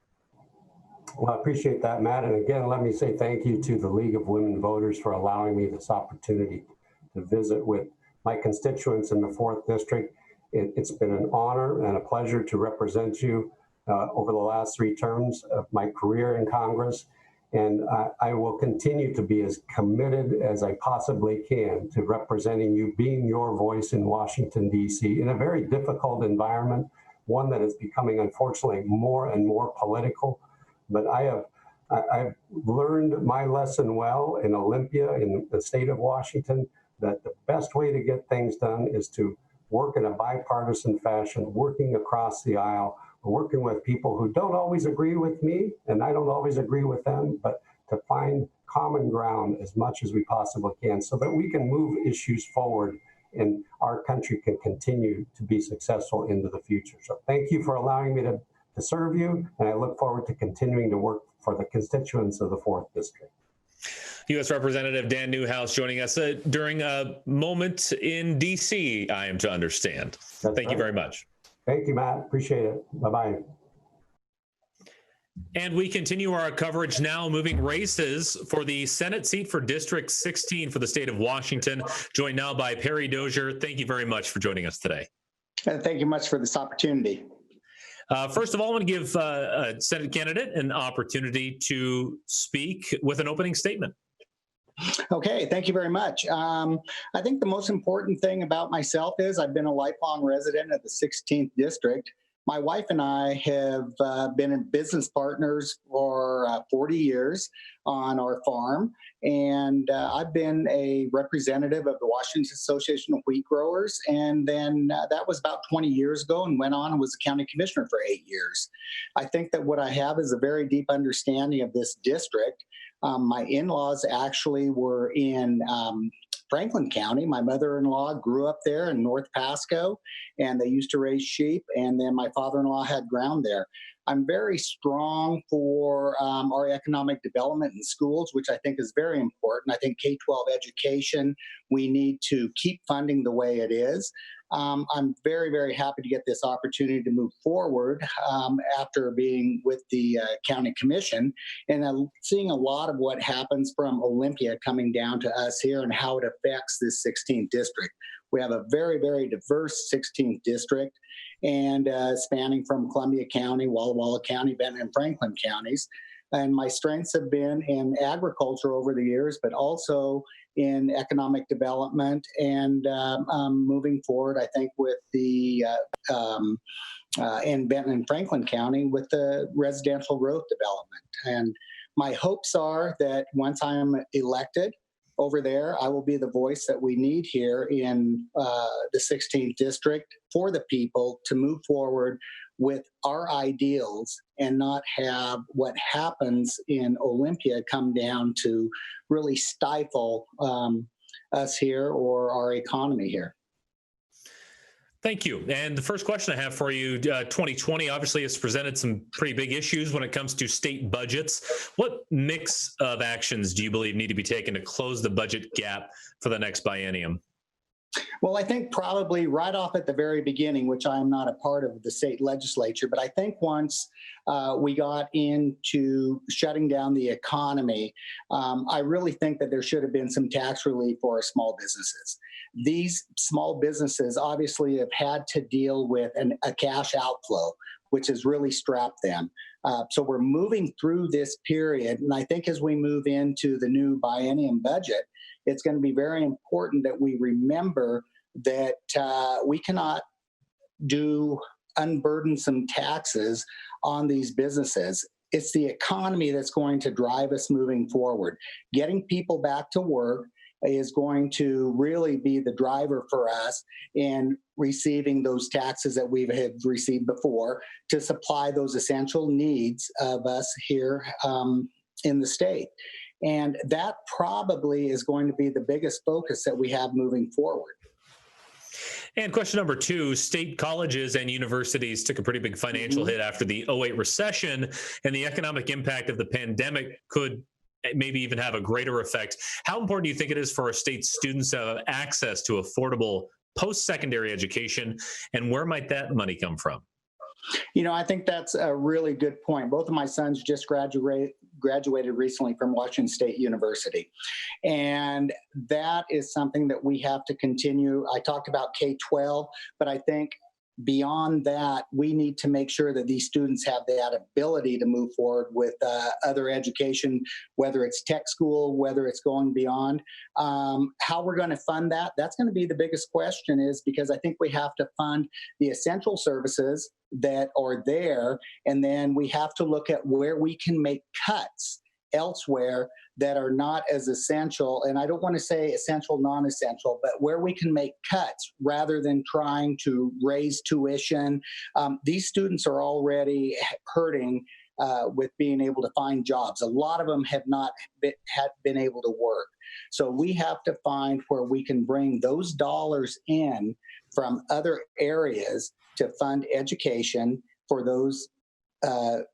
[SPEAKER 9] Well, I appreciate that, Matt. And again, let me say thank you to the League of Women Voters for allowing me this opportunity to visit with my constituents in the 4th District. It's been an honor and a pleasure to represent you over the last 3 terms of my career in Congress. And I will continue to be as committed as I possibly can to representing you, being your voice in Washington, D.C., in a very difficult environment, one that is becoming, unfortunately, more and more political. But I've learned my lesson well in Olympia, in the state of Washington, that the best way to get things done is to work in a bipartisan fashion, working across the aisle, working with people who don't always agree with me, and I don't always agree with them, but to find common ground as much as we possibly can so that we can move issues forward and our country can continue to be successful into the future. So thank you for allowing me to serve you, and I look forward to continuing to work for the constituents of the 4th District.
[SPEAKER 3] U.S. Representative Dan Newhouse joining us during a moment in D.C., I am to understand. Thank you very much.
[SPEAKER 9] Thank you, Matt. Appreciate it. Bye-bye.
[SPEAKER 3] And we continue our coverage now, moving races for the Senate seat for District 16 for the state of Washington. Joined now by Perry Dozier. Thank you very much for joining us today.
[SPEAKER 10] Thank you much for this opportunity.
[SPEAKER 3] First of all, I want to give a Senate candidate an opportunity to speak with an opening statement.
[SPEAKER 10] Okay, thank you very much. I think the most important thing about myself is I've been a lifelong resident of the 16th District. My wife and I have been in business partners for 40 years on our farm, and I've been a representative of the Washington Association of Wheat Growers, and then that was about 20 years ago, and went on and was a county commissioner for 8 years. I think that what I have is a very deep understanding of this district. My in-laws actually were in Franklin County. My mother-in-law grew up there in North Pasco, and they used to raise sheep, and then my father-in-law had ground there. I'm very strong for our economic development in schools, which I think is very important. I think K-12 education, we need to keep funding the way it is. I'm very, very happy to get this opportunity to move forward after being with the county commission and seeing a lot of what happens from Olympia coming down to us here and how it affects this 16th district. We have a very, very diverse 16th district, and spanning from Columbia County, Walla Walla County, Benton, and Franklin counties. And my strengths have been in agriculture over the years, but also in economic development and moving forward, I think, with the in Benton and Franklin County with the residential growth development. And my hopes are that once I'm elected over there, I will be the voice that we need here in the 16th district for the people to move forward with our ideals and not have what happens in Olympia come down to really stifle us here or our economy here.
[SPEAKER 3] Thank you. And the first question I have for you, 2020 obviously has presented some pretty big issues when it comes to state budgets. What mix of actions do you believe need to be taken to close the budget gap for the next biennium?
[SPEAKER 10] Well, I think probably right off at the very beginning, which I am not a part of the state legislature, but I think once we got into shutting down the economy, I really think that there should have been some tax relief for our small businesses. These small businesses obviously have had to deal with a cash outflow, which has really strapped them. So we're moving through this period, and I think as we move into the new biennium budget, it's going to be very important that we remember that we cannot do unburdensome taxes on these businesses. It's the economy that's going to drive us moving forward. Getting people back to work is going to really be the driver for us in receiving those taxes that we have received before to supply those essential needs of us here in the state. And that probably is going to be the biggest focus that we have moving forward.
[SPEAKER 3] And question number two, state colleges and universities took a pretty big financial hit after the 2008 recession, and the economic impact of the pandemic could maybe even have a greater effect. How important do you think it is for our state students to have access to affordable post-secondary education, and where might that money come from?
[SPEAKER 10] You know, I think that's a really good point. Both of my sons just graduated recently from Washington State University. And that is something that we have to continue. I talked about K-12, but I think beyond that, we need to make sure that these students have that ability to move forward with other education, whether it's tech school, whether it's going beyond. How we're going to fund that, that's going to be the biggest question, is because I think we have to fund the essential services that are there, and then we have to look at where we can make cuts elsewhere that are not as essential. And I don't want to say essential, non-essential, but where we can make cuts rather than trying to raise tuition. These students are already hurting with being able to find jobs. A lot of them have not been able to work. So we have to find where we can bring those dollars in from other areas to fund education for those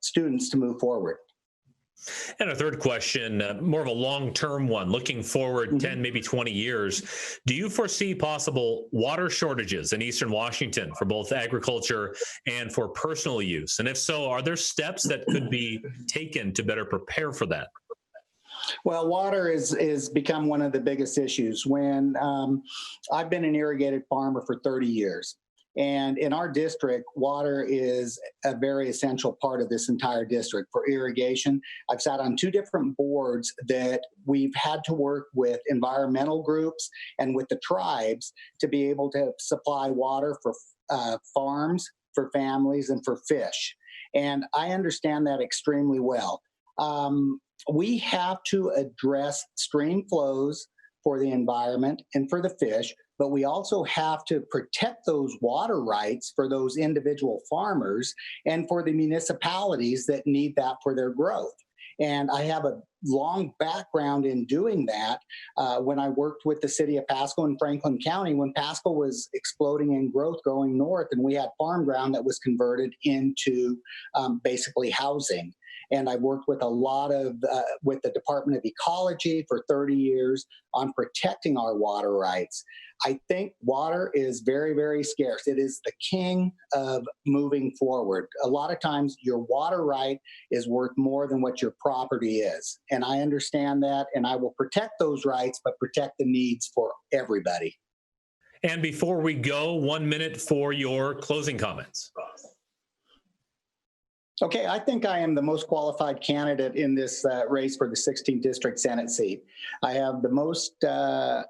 [SPEAKER 10] students to move forward.
[SPEAKER 3] And a third question, more of a long-term one, looking forward 10, maybe 20 years. Do you foresee possible water shortages in Eastern Washington for both agriculture and for personal use? And if so, are there steps that could be taken to better prepare for that?
[SPEAKER 10] Well, water is become one of the biggest issues. When I've been an irrigated farmer for 30 years, And in our district, water is a very essential part of this entire district for irrigation. I've sat on 2 different boards that we've had to work with environmental groups and with the tribes to be able to supply water for farms, for families, and for fish. And I understand that extremely well. We have to address stream flows for the environment and for the fish, but we also have to protect those water rights for those individual farmers and for the municipalities that need that for their growth. And I have a long background in doing that when I worked with the city of Pasco and Franklin County when Pasco was exploding in growth going north, and we had farm ground that was converted into basically housing. And I worked with a lot of, with the Department of Ecology for 30 years on protecting our water rights. I think water is very, very scarce. It is the king of moving forward. A lot of times your water right is worth more than what your property is. And I understand that, and I will protect those rights, but protect the needs for everybody.
[SPEAKER 3] And before we go, 1 minute for your closing comments.
[SPEAKER 10] Okay, I think I am the most qualified candidate in this race for the 16th District Senate seat. I have the most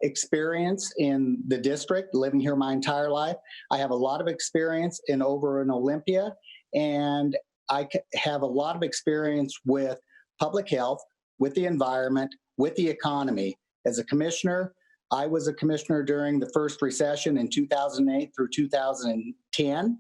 [SPEAKER 10] experience in the district, living here my entire life. I have a lot of experience over in Olympia, and I have a lot of experience with public health, with the environment, with the economy. As a commissioner, I was a commissioner during the first recession in 2008 through 2010.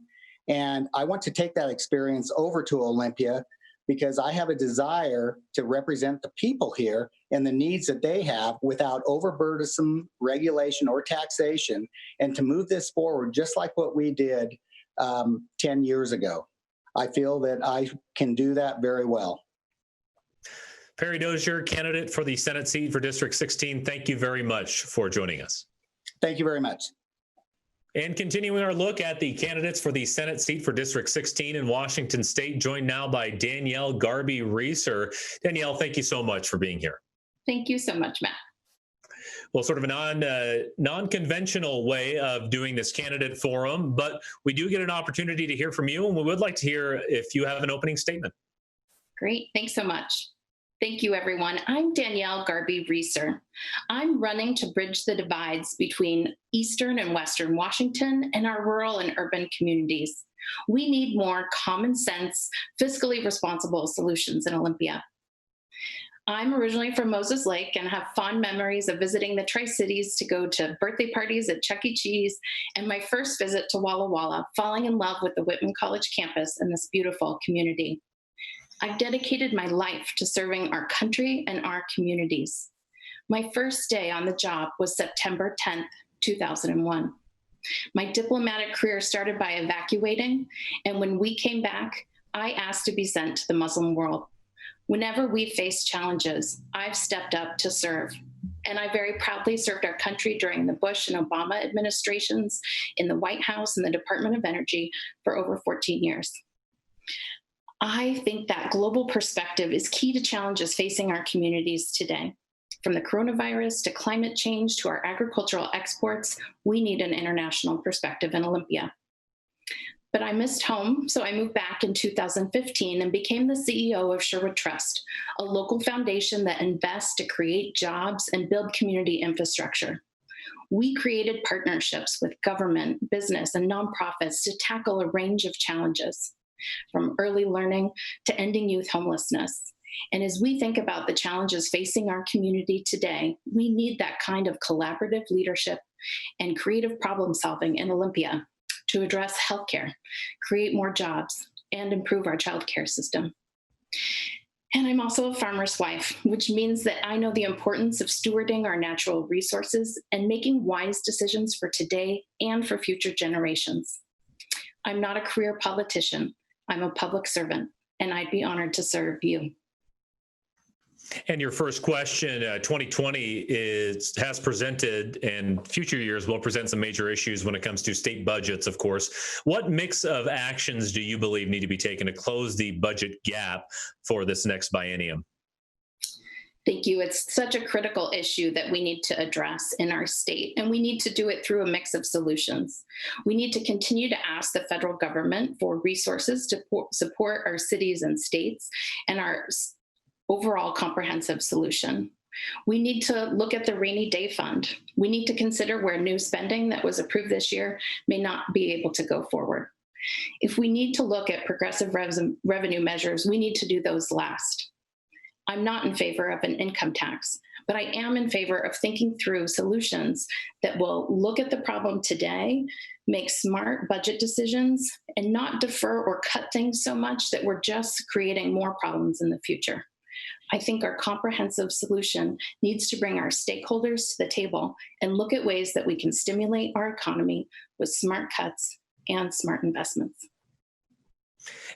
[SPEAKER 10] And I want to take that experience over to Olympia because I have a desire to represent the people here and the needs that they have without overburdensome regulation or taxation, and to move this forward just like what we did 10 years ago. I feel that I can do that very well.
[SPEAKER 3] Perry Dozier, candidate for the Senate seat for District 16, thank you very much for joining us.
[SPEAKER 10] Thank you very much.
[SPEAKER 3] And continuing our look at the candidates for the Senate seat for District 16 in Washington State, joined now by Danielle Garby-Reeser. Danielle, thank you so much for being here.
[SPEAKER 11] Thank you so much, Matt.
[SPEAKER 3] Well, sort of a non-conventional way of doing this candidate forum, but we do get an opportunity to hear from you, and we would like to hear if you have an opening statement.
[SPEAKER 11] Great. Thanks so much. Thank you, everyone. I'm Danielle Garby-Reeser. I'm running to bridge the divides between Eastern and Western Washington and our rural and urban communities. We need more common sense, fiscally responsible solutions in Olympia. I'm originally from Moses Lake and have fond memories of visiting the Tri-Cities to go to birthday parties at Chuck E. Cheese, and my first visit to Walla Walla, falling in love with the Whitman College campus and this beautiful community. I've dedicated my life to serving our country and our communities. My first day on the job was September 10th, 2001. My diplomatic career started by evacuating, and when we came back, I asked to be sent to the Muslim world. Whenever we face challenges, I've stepped up to serve, and I very proudly served our country during the Bush and Obama administrations, in the White House and the Department of Energy for over 14 years. I think that global perspective is key to challenges facing our communities today. From the coronavirus to climate change to our agricultural exports, we need an international perspective in Olympia. But I missed home, so I moved back in 2015 and became the CEO of Sherwood Trust, a local foundation that invests to create jobs and build community infrastructure. We created partnerships with government, business, and nonprofits to tackle a range of challenges, from early learning to ending youth homelessness. And as we think about the challenges facing our community today, we need that kind of collaborative leadership and creative problem solving in Olympia to address healthcare, create more jobs, and improve our childcare system. And I'm also a farmer's wife, which means that I know the importance of stewarding our natural resources and making wise decisions for today and for future generations. I'm not a career politician. I'm a public servant, and I'd be honored to serve you.
[SPEAKER 3] And your first question, 2020 has presented, and future years will present some major issues when it comes to state budgets, of course. What mix of actions do you believe need to be taken to close the budget gap for this next biennium?
[SPEAKER 11] Thank you. It's such a critical issue that we need to address in our state, and we need to do it through a mix of solutions. We need to continue to ask the federal government for resources to support our cities and states and our overall comprehensive solution. We need to look at the rainy day fund. We need to consider where new spending that was approved this year may not be able to go forward. If we need to look at progressive revenue measures, we need to do those last. I'm not in favor of an income tax, but I am in favor of thinking through solutions that will look at the problem today, make smart budget decisions, and not defer or cut things so much that we're just creating more problems in the future. I think our comprehensive solution needs to bring our stakeholders to the table and look at ways that we can stimulate our economy with smart cuts and smart investments.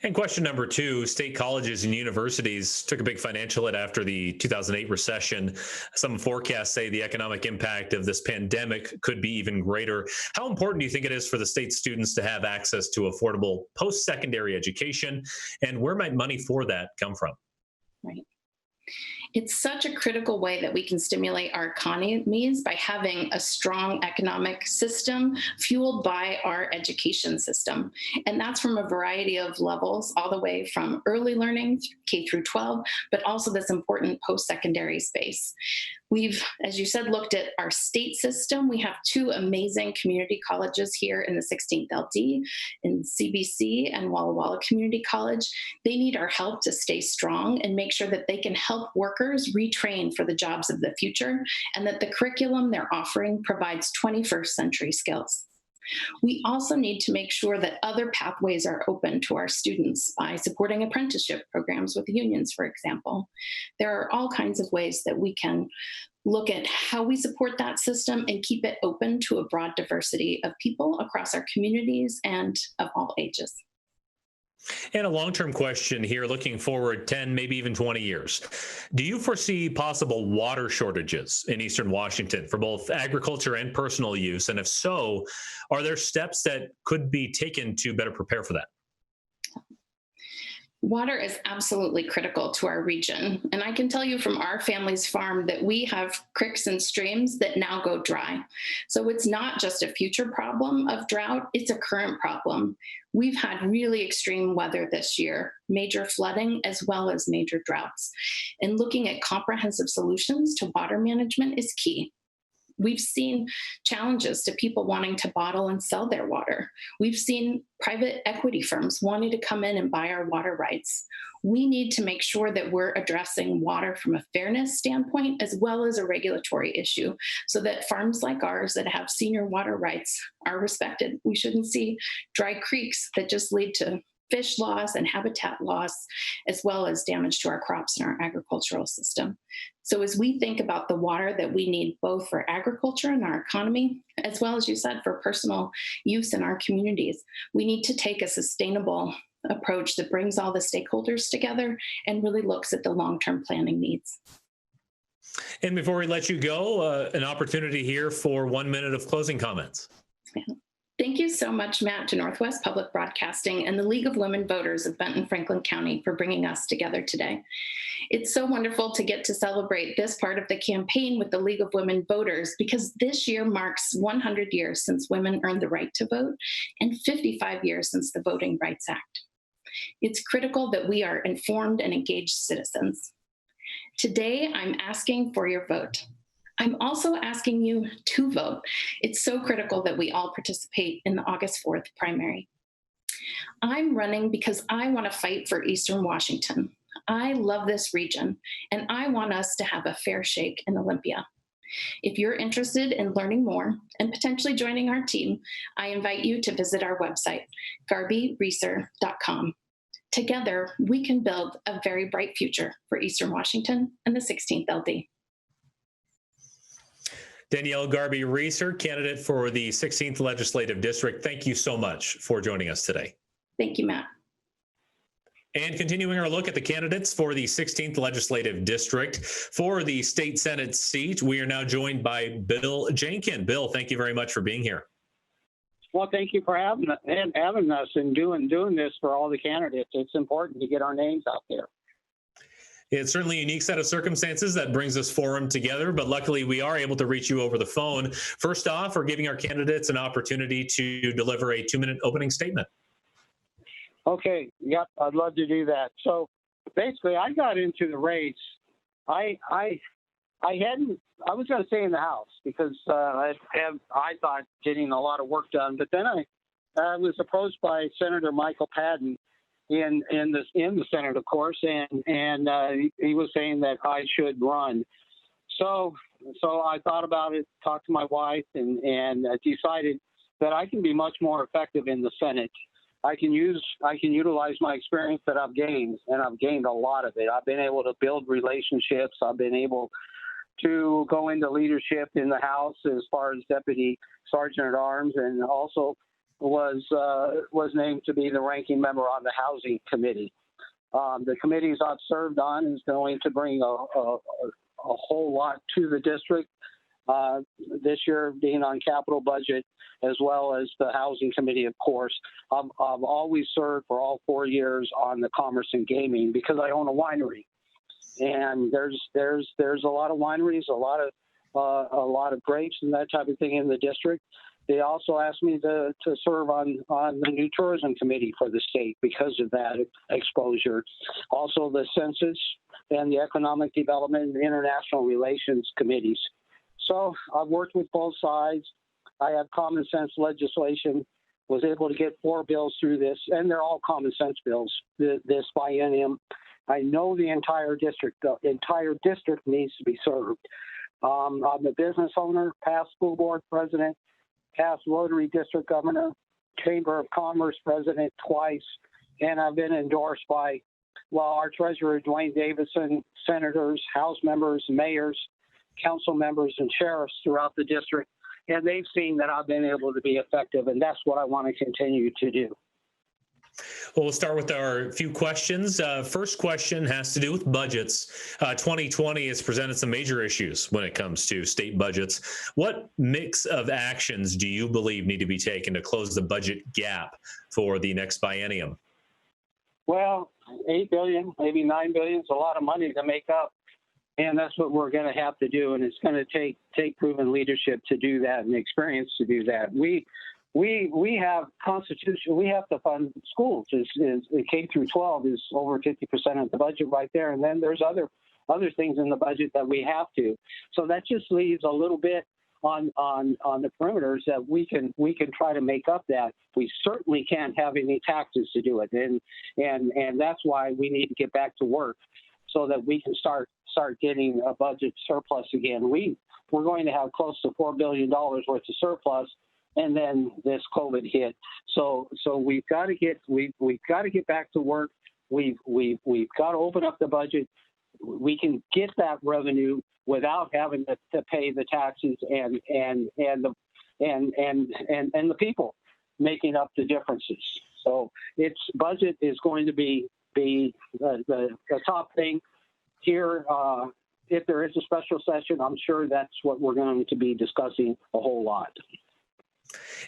[SPEAKER 3] And question number 2, state colleges and universities took a big financial hit after the 2008 recession. Some forecasts say the economic impact of this pandemic could be even greater. How important do you think it is for the state students to have access to affordable post-secondary education? And where might money for that come from?
[SPEAKER 11] Right. It's such a critical way that we can stimulate our economies by having a strong economic system fueled by our education system. And that's from a variety of levels, all the way from early learning, K through 12, but also this important post-secondary space. We've, as you said, looked at our state system. We have 2 amazing community colleges here in the 16th LD, in CBC and Walla Walla Community College. They need our help to stay strong and make sure that they can help workers retrain for the jobs of the future, and that the curriculum they're offering provides 21st century skills. We also need to make sure that other pathways are open to our students by supporting apprenticeship programs with unions, for example. There are all kinds of ways that we can look at how we support that system and keep it open to a broad diversity of people across our communities and of all ages.
[SPEAKER 3] And a long-term question here, looking forward 10, maybe even 20 years. Do you foresee possible water shortages in Eastern Washington for both agriculture and personal use? And if so, are there steps that could be taken to better prepare for that?
[SPEAKER 11] Water is absolutely critical to our region. And I can tell you from our family's farm that we have creeks and streams that now go dry. So it's not just a future problem of drought, it's a current problem. We've had really extreme weather this year, major flooding, as well as major droughts. And looking at comprehensive solutions to water management is key. We've seen challenges to people wanting to bottle and sell their water. We've seen private equity firms wanting to come in and buy our water rights. We need to make sure that we're addressing water from a fairness standpoint as well as a regulatory issue, so that farms like ours that have senior water rights are respected. We shouldn't see dry creeks that just lead to fish loss and habitat loss, as well as damage to our crops and our agricultural system. So as we think about the water that we need both for agriculture and our economy, as well as you said, for personal use in our communities, we need to take a sustainable approach that brings all the stakeholders together and really looks at the long-term planning needs.
[SPEAKER 3] And before we let you go, an opportunity here for 1 minute of closing comments.
[SPEAKER 11] Yeah. Thank you so much, Matt, to Northwest Public Broadcasting and the League of Women Voters of Benton, Franklin County for bringing us together today. It's so wonderful to get to celebrate this part of the campaign with the League of Women Voters, because this year marks 100 years since women earned the right to vote and 55 years since the Voting Rights Act. It's critical that we are informed and engaged citizens. Today, I'm asking for your vote. I'm also asking you to vote. It's so critical that we all participate in the August 4th primary. I'm running because I want to fight for Eastern Washington. I love this region, and I want us to have a fair shake in Olympia. If you're interested in learning more and potentially joining our team, I invite you to visit our website, garbyreeser.com. Together, we can build a very bright future for Eastern Washington and the 16th LD.
[SPEAKER 3] Danielle Garby-Reeser, candidate for the 16th Legislative District, thank you so much for joining us today.
[SPEAKER 11] Thank you, Matt.
[SPEAKER 3] And continuing our look at the candidates for the 16th Legislative District for the state Senate seat, we are now joined by Bill Jenkin. Bill, thank you very much for being here.
[SPEAKER 12] Well, thank you for having us and doing this for all the candidates. It's important to get our names out there.
[SPEAKER 3] It's certainly a unique set of circumstances that brings this forum together, but luckily we are able to reach you over the phone. First off, we're giving our candidates an opportunity to deliver a 2-minute opening statement.
[SPEAKER 12] Okay, yep, I'd love to do that. So basically, I got into the race. I was going to stay in the House because I thought getting a lot of work done, but then I was approached by Senator Michael Patton in the Senate, of course, and he was saying that I should run. So I thought about it, talked to my wife, and decided that I can be much more effective in the Senate. I can utilize my experience that I've gained, and I've gained a lot of it. I've been able to build relationships. I've been able to go into leadership in the House as far as Deputy Sergeant at Arms, and also was named to be the ranking member on the Housing Committee. The committees I've served on is going to bring a whole lot to the district. This year being on capital budget, as well as the Housing Committee, of course. I've always served for all 4 years on the Commerce and Gaming because I own a winery, and there's a lot of wineries, a lot of grapes and that type of thing in the district. They also asked me to serve on the new tourism committee for the state because of that exposure. Also the census and the economic development and international relations committees. So I've worked with both sides. I have common sense legislation, was able to get 4 bills through this, and they're all common sense bills, this biennium. I know the entire district needs to be served. I'm a business owner, past school board president, past Rotary District governor, Chamber of Commerce president twice, and I've been endorsed by, our treasurer, Dwayne Davison, senators, House members, mayors, council members, and sheriffs throughout the district, and they've seen that I've been able to be effective, and that's what I want to continue to do.
[SPEAKER 3] Well, we'll start with our few questions. First question has to do with budgets. 2020 has presented some major issues when it comes to state budgets. What mix of actions do you believe need to be taken to close the budget gap for the next biennium?
[SPEAKER 12] Well, $8 billion, maybe $9 billion is a lot of money to make up. And that's what we're going to have to do. And it's going to take proven leadership to do that and experience to do that. We have constitution. We have to fund schools. K through 12 is over 50% of the budget right there. And then there's other things in the budget that we have to. So that just leaves a little bit on the perimeters that we can try to make up that. We certainly can't have any taxes to do it. And that's why we need to get back to work so that we can start getting a budget surplus again. We're going to have close to $4 billion worth of surplus, and then this COVID hit. So we've got to get back to work. We've got to open up the budget. We can get that revenue without having to pay the taxes and the people making up the differences. So budget is going to be the top thing here. If there is a special session, I'm sure that's what we're going to be discussing a whole lot.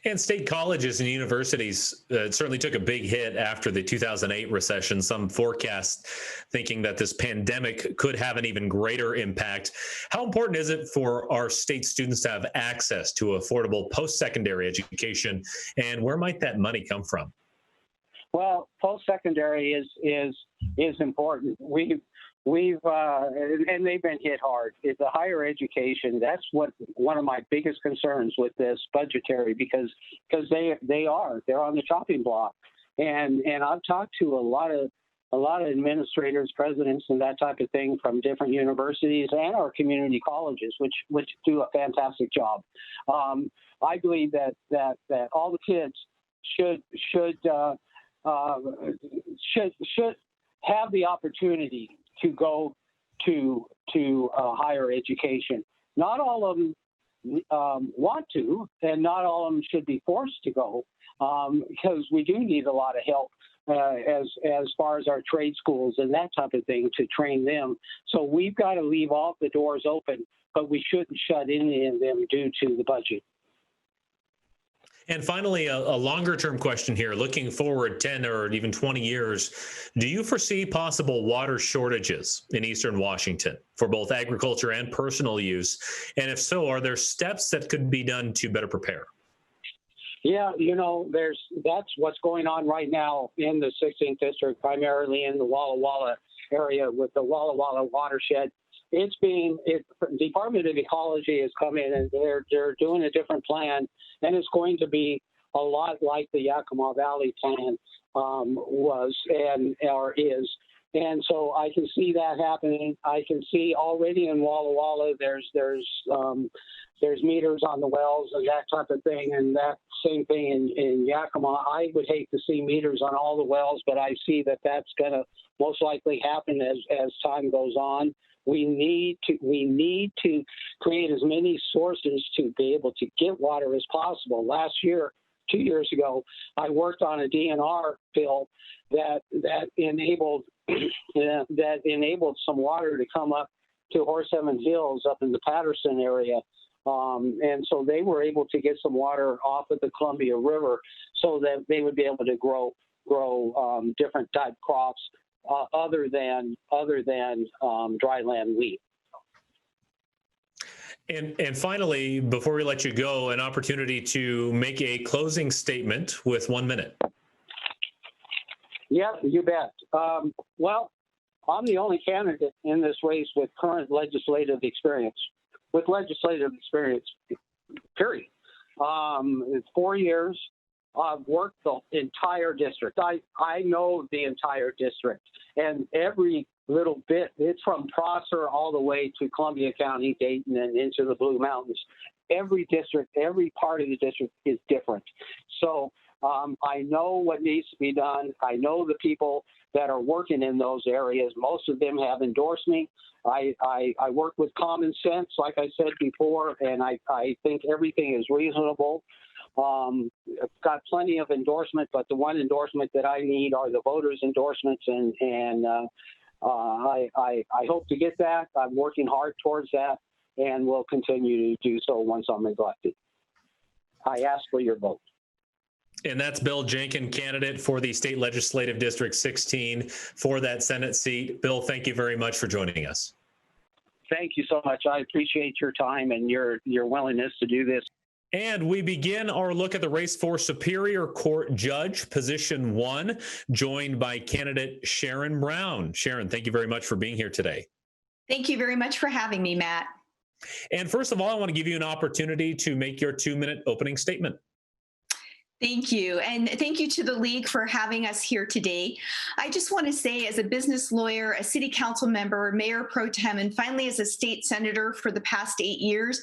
[SPEAKER 3] And state colleges and universities certainly took a big hit after the 2008 recession. Some forecast thinking that this pandemic could have an even greater impact. How important is it for our state students to have access to affordable post-secondary education, and where might that money come from?
[SPEAKER 12] Well, post-secondary is important. We've and they've been hit hard. It's the higher education. That's one of my biggest concerns with this budgetary because they're on the chopping block. And I've talked to a lot of administrators, presidents, and that type of thing from different universities and our community colleges, which do a fantastic job. I believe that all the kids should have the opportunity to go to higher education. Not all of them want to, and not all of them should be forced to go, because we do need a lot of help as far as our trade schools and that type of thing to train them. So we've got to leave all the doors open, but we shouldn't shut any of them due to the budget.
[SPEAKER 3] And finally, a longer term question here, looking forward 10 or even 20 years, do you foresee possible water shortages in Eastern Washington for both agriculture and personal use? And if so, are there steps that could be done to better prepare?
[SPEAKER 12] Yeah, that's what's going on right now in the 16th district, primarily in the Walla Walla area with the Walla Walla watershed. Department of Ecology has come in and they're doing a different plan, and it's going to be a lot like the Yakima Valley plan was or is. And so I can see that happening. I can see already in Walla Walla there's meters on the wells and that type of thing, and that same thing in Yakima. I would hate to see meters on all the wells, but I see that that's going to most likely happen as time goes on. We need to create as many sources to be able to get water as possible. Last year, 2 years ago, I worked on a DNR bill that enabled some water to come up to Horse Heaven Hills up in the Patterson area. And so they were able to get some water off of the Columbia River so that they would be able to grow different type crops other than dryland wheat.
[SPEAKER 3] And finally, before we let you go, an opportunity to make a closing statement with 1 minute.
[SPEAKER 12] Yeah, you bet. Well, I'm the only candidate in this race with current legislative experience. Period. It's 4 years. I've worked the entire district. I know the entire district, and every little bit. It's from Prosser all the way to Columbia County, Dayton, and into the Blue Mountains. Every district, every part of the district is different. So I know what needs to be done. I know the people that are working in those areas. Most of them have endorsed me. I work with common sense, like I said before, and I think everything is reasonable. I've got plenty of endorsement, but the one endorsement that I need are the voters' endorsements, and I hope to get that. I'm working hard towards that, and will continue to do so once I'm elected. I ask for your vote.
[SPEAKER 3] And that's Bill Jenkins, candidate for the State Legislative District 16 for that Senate seat. Bill, thank you very much for joining us.
[SPEAKER 12] Thank you so much. I appreciate your time and your willingness to do this.
[SPEAKER 3] And we begin our look at the race for Superior Court Judge, Position 1, joined by candidate Sharon Brown. Sharon, thank you very much for being here today.
[SPEAKER 13] Thank you very much for having me, Matt.
[SPEAKER 3] And first of all, I want to give you an opportunity to make your 2-minute opening statement.
[SPEAKER 13] Thank you. And thank you to the League for having us here today. I just want to say, as a business lawyer, a city council member, mayor pro tem, and finally as a state senator for the past 8 years,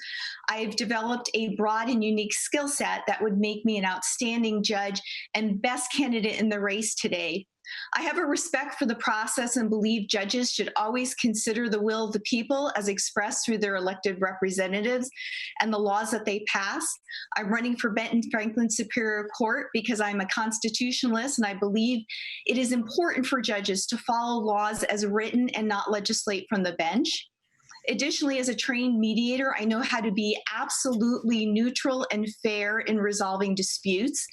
[SPEAKER 13] I've developed a broad and unique skill set that would make me an outstanding judge and best candidate in the race today. I have a respect for the process and believe judges should always consider the will of the people as expressed through their elected representatives and the laws that they pass. I'm running for Benton Franklin Superior Court because I'm a constitutionalist, and I believe it is important for judges to follow laws as written and not legislate from the bench. Additionally, as a trained mediator, I know how to be absolutely neutral and fair in resolving disputes.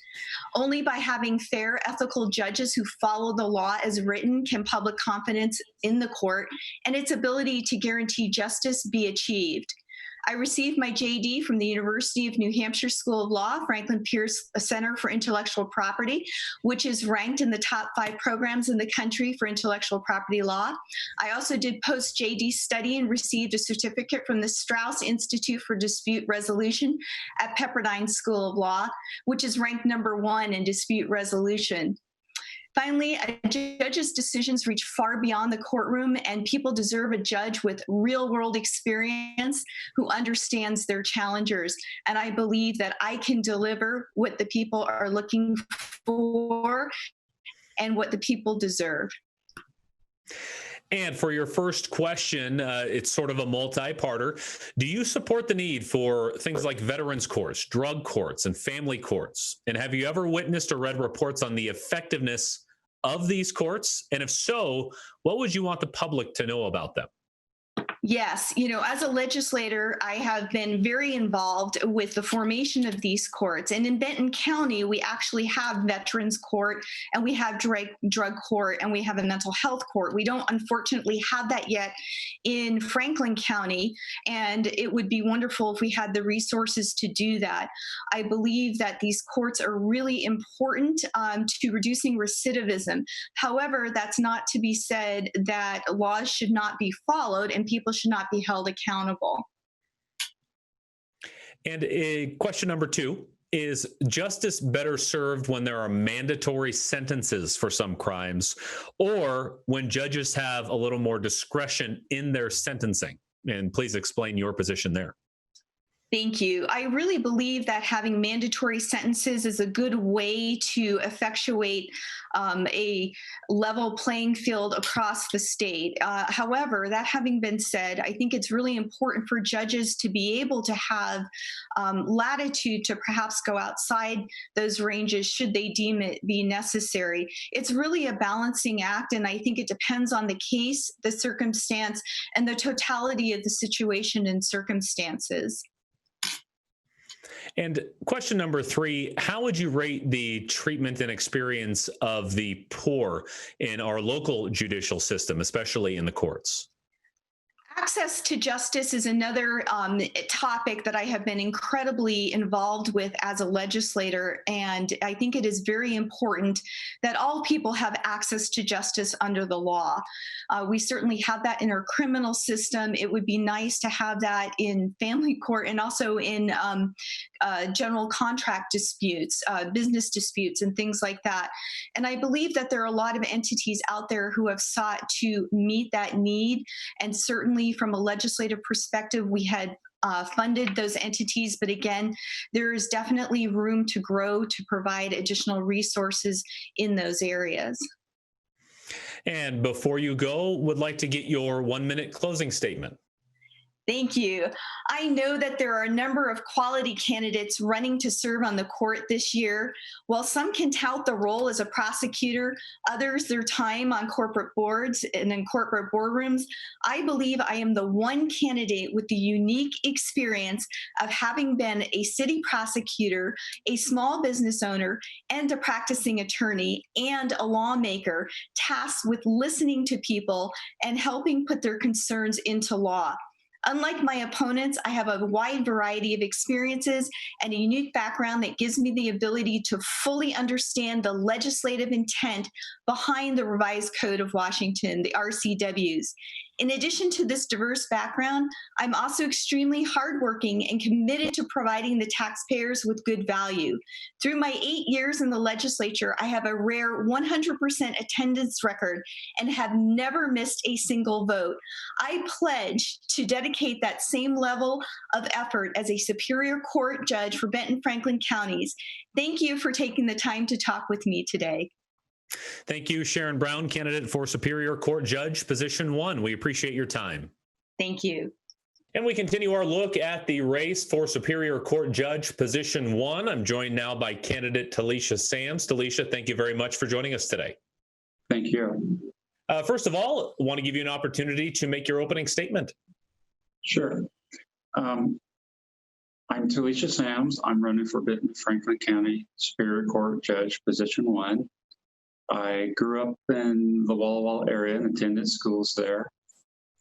[SPEAKER 13] Only by having fair, ethical judges who follow the law as written can public confidence in the court and its ability to guarantee justice be achieved. I received my JD from the University of New Hampshire School of Law, Franklin Pierce Center for Intellectual Property, which is ranked in the top 5 programs in the country for intellectual property law. I also did post-JD study and received a certificate from the Strauss Institute for Dispute Resolution at Pepperdine School of Law, which is ranked #1 in dispute resolution. Finally, a judge's decisions reach far beyond the courtroom, and people deserve a judge with real-world experience who understands their challengers. And I believe that I can deliver what the people are looking for and what the people deserve.
[SPEAKER 3] And for your first question, it's sort of a multi-parter. Do you support the need for things like veterans courts, drug courts, and family courts? And have you ever witnessed or read reports on the effectiveness of these courts? And if so, what would you want the public to know about them?
[SPEAKER 13] Yes, as a legislator, I have been very involved with the formation of these courts. And in Benton County, we actually have Veterans Court, and we have drug court, and we have a mental health court. We don't unfortunately have that yet in Franklin County, and it would be wonderful if we had the resources to do that. I believe that these courts are really important to reducing recidivism. However, that's not to be said that laws should not be followed and people should not be held accountable.
[SPEAKER 3] And question number 2, is justice better served when there are mandatory sentences for some crimes, or when judges have a little more discretion in their sentencing? And please explain your position there.
[SPEAKER 13] Thank you. I really believe that having mandatory sentences is a good way to effectuate a level playing field across the state. However, that having been said, I think it's really important for judges to be able to have latitude to perhaps go outside those ranges should they deem it be necessary. It's really a balancing act, and I think it depends on the case, the circumstance, and the totality of the situation and circumstances.
[SPEAKER 3] And question number 3, how would you rate the treatment and experience of the poor in our local judicial system, especially in the courts?
[SPEAKER 13] Access to justice is another topic that I have been incredibly involved with as a legislator, and I think it is very important that all people have access to justice under the law. We certainly have that in our criminal system. It would be nice to have that in family court and also in general contract disputes, business disputes, and things like that. And I believe that there are a lot of entities out there who have sought to meet that need, and certainly from a legislative perspective, we had funded those entities, but again, there is definitely room to grow to provide additional resources in those areas.
[SPEAKER 3] And before you go, would like to get your 1-minute closing statement.
[SPEAKER 13] Thank you. I know that there are a number of quality candidates running to serve on the court this year. While some can tout the role as a prosecutor, others their time on corporate boards and in corporate boardrooms, I believe I am the one candidate with the unique experience of having been a city prosecutor, a small business owner, and a practicing attorney, and a lawmaker tasked with listening to people and helping put their concerns into law. Unlike my opponents, I have a wide variety of experiences and a unique background that gives me the ability to fully understand the legislative intent behind the Revised Code of Washington, the RCWs. In addition to this diverse background, I'm also extremely hardworking and committed to providing the taxpayers with good value. Through my 8 years in the legislature, I have a rare 100% attendance record and have never missed a single vote. I pledge to dedicate that same level of effort as a Superior Court judge for Benton Franklin counties. Thank you for taking the time to talk with me today.
[SPEAKER 3] Thank you, Sharon Brown, candidate for Superior Court Judge, Position 1. We appreciate your time.
[SPEAKER 13] Thank you.
[SPEAKER 3] And we continue our look at the race for Superior Court Judge, Position 1. I'm joined now by candidate Talisha Sams. Talisha, thank you very much for joining us today.
[SPEAKER 14] Thank you.
[SPEAKER 3] First of all, I want to give you an opportunity to make your opening statement.
[SPEAKER 14] Sure. I'm Talisha Sams. I'm running for Benton Franklin County Superior Court Judge, Position 1. I grew up in the Walla Walla area and attended schools there.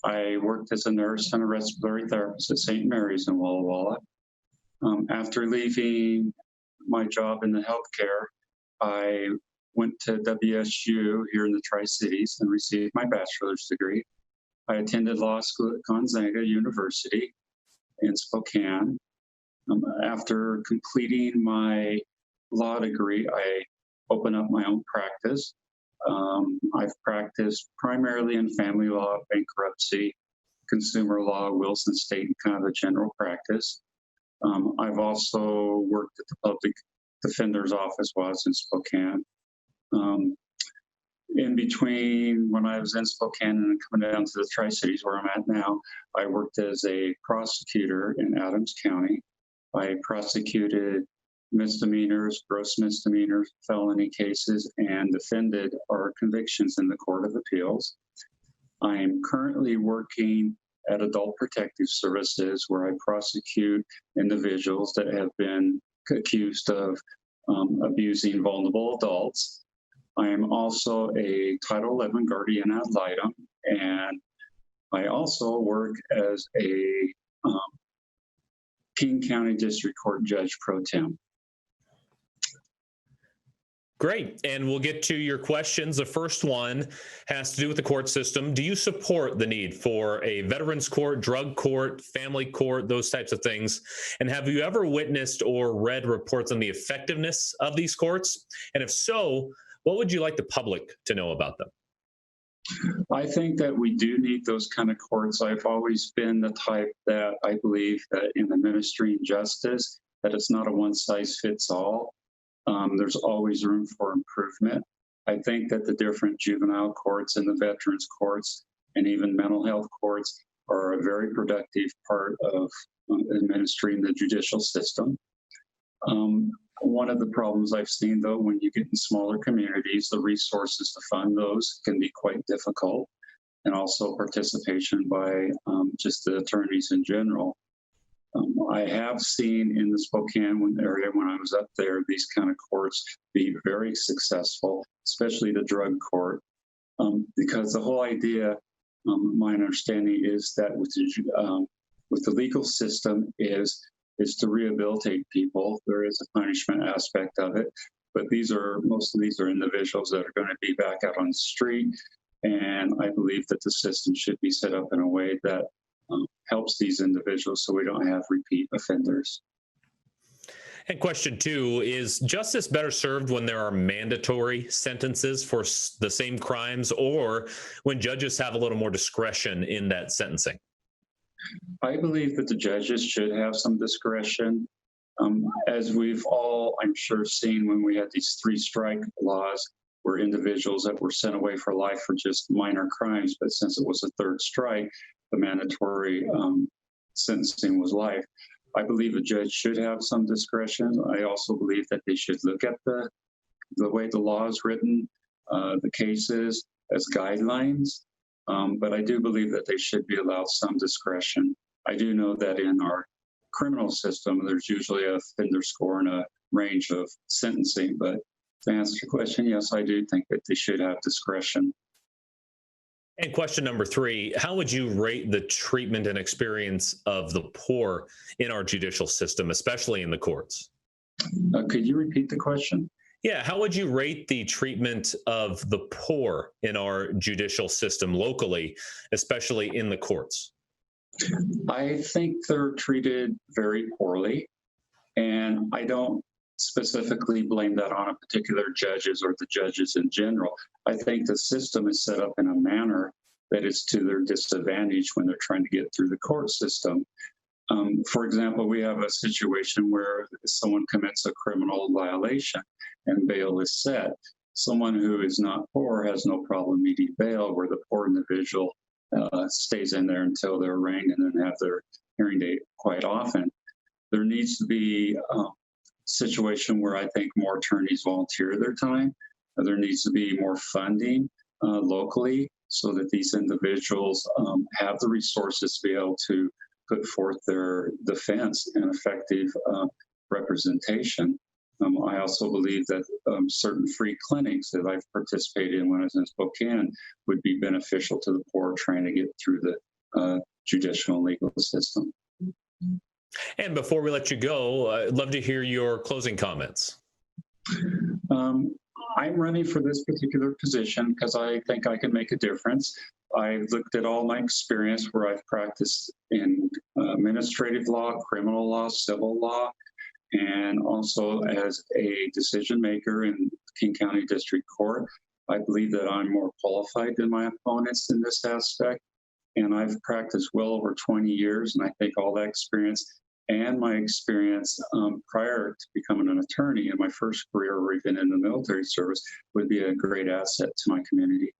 [SPEAKER 14] I worked as a nurse and a respiratory therapist at St. Mary's in Walla Walla. After leaving my job in the healthcare, I went to WSU here in the Tri-Cities and received my bachelor's degree. I attended law school at Gonzaga University in Spokane. After completing my law degree, I opened up my own practice. I've practiced primarily in family law, bankruptcy, consumer law, wills and estate, and kind of a general practice. I've also worked at the public defender's office while I was in Spokane. In between when I was in Spokane and coming down to the Tri-Cities where I'm at now, I worked as a prosecutor in Adams County. I prosecuted misdemeanors, gross misdemeanors, felony cases, and defended our convictions in the Court of Appeals. I am currently working at Adult Protective Services, where I prosecute individuals that have been accused of abusing vulnerable adults. I am also a Title XI guardian ad litem, and I also work as a King County District Court Judge Pro Tem.
[SPEAKER 3] Great. And we'll get to your questions. The first one has to do with the court system. Do you support the need for a veterans court, drug court, family court, those types of things? And have you ever witnessed or read reports on the effectiveness of these courts? And if so, what would you like the public to know about them?
[SPEAKER 14] I think that we do need those kind of courts. I've always been the type that I believe that in administering justice, that it's not a one-size-fits-all. There's always room for improvement. I think that the different juvenile courts and the veterans courts and even mental health courts are a very productive part of administering the judicial system. One of the problems I've seen, though, when you get in smaller communities, the resources to fund those can be quite difficult, and also participation by just the attorneys in general. I have seen in the Spokane area when I was up there, these kind of courts be very successful, especially the drug court, because the whole idea, my understanding is that with the legal system is to rehabilitate people. There is a punishment aspect of it, but most of these are individuals that are going to be back out on the street, and I believe that the system should be set up in a way that helps these individuals so we don't have repeat offenders.
[SPEAKER 3] And question two, is justice better served when there are mandatory sentences for the same crimes, or when judges have a little more discretion in that sentencing?
[SPEAKER 14] I believe that the judges should have some discretion. As we've all, I'm sure, seen when we had these 3-strike laws where individuals that were sent away for life for just minor crimes, but since it was a 3rd strike, the mandatory sentencing was life. I believe a judge should have some discretion. I also believe that they should look at the way the law is written, the cases as guidelines. But I do believe that they should be allowed some discretion. I do know that in our criminal system, there's usually a offender score and a range of sentencing. But to answer your question, yes, I do think that they should have discretion.
[SPEAKER 3] And question number 3, how would you rate the treatment and experience of the poor in our judicial system, especially in the courts?
[SPEAKER 14] Could you repeat the question?
[SPEAKER 3] Yeah, how would you rate the treatment of the poor in our judicial system locally, especially in the courts?
[SPEAKER 14] I think they're treated very poorly, and I don't specifically blame that on a particular judges or the judges in general. I think the system is set up in a manner that is to their disadvantage when they're trying to get through the court system. For example, we have a situation where someone commits a criminal violation and bail is set. Someone who is not poor has no problem meeting bail, where the poor individual stays in there until they're arraigned and then have their hearing date quite often. There needs to be situation where I think more attorneys volunteer their time. There needs to be more funding locally so that these individuals have the resources to be able to put forth their defense and effective representation. I also believe that certain free clinics that I've participated in when I was in Spokane would be beneficial to the poor trying to get through the judicial and legal system.
[SPEAKER 3] And before we let you go, I'd love to hear your closing comments.
[SPEAKER 14] I'm running for this particular position because I think I can make a difference. I've looked at all my experience where I've practiced in administrative law, criminal law, civil law, and also as a decision maker in King County District Court. I believe that I'm more qualified than my opponents in this aspect. And I've practiced well over 20 years, and I think all that experience and my experience prior to becoming an attorney in my first career or even in the military service would be a great asset to my community.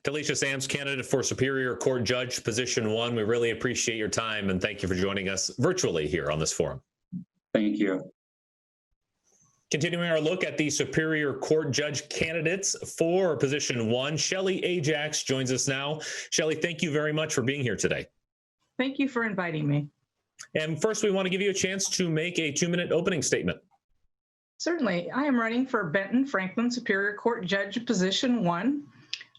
[SPEAKER 3] Talisha Sams, candidate for Superior Court Judge, Position 1. We really appreciate your time, and thank you for joining us virtually here on this forum.
[SPEAKER 14] Thank you.
[SPEAKER 3] Continuing our look at the Superior Court Judge candidates for position 1, Shelley Ajax joins us now. Shelley, thank you very much for being here today.
[SPEAKER 15] Thank you for inviting me.
[SPEAKER 3] And first, we want to give you a chance to make a 2-minute opening statement.
[SPEAKER 15] Certainly. I am running for Benton, Franklin Superior Court Judge position 1.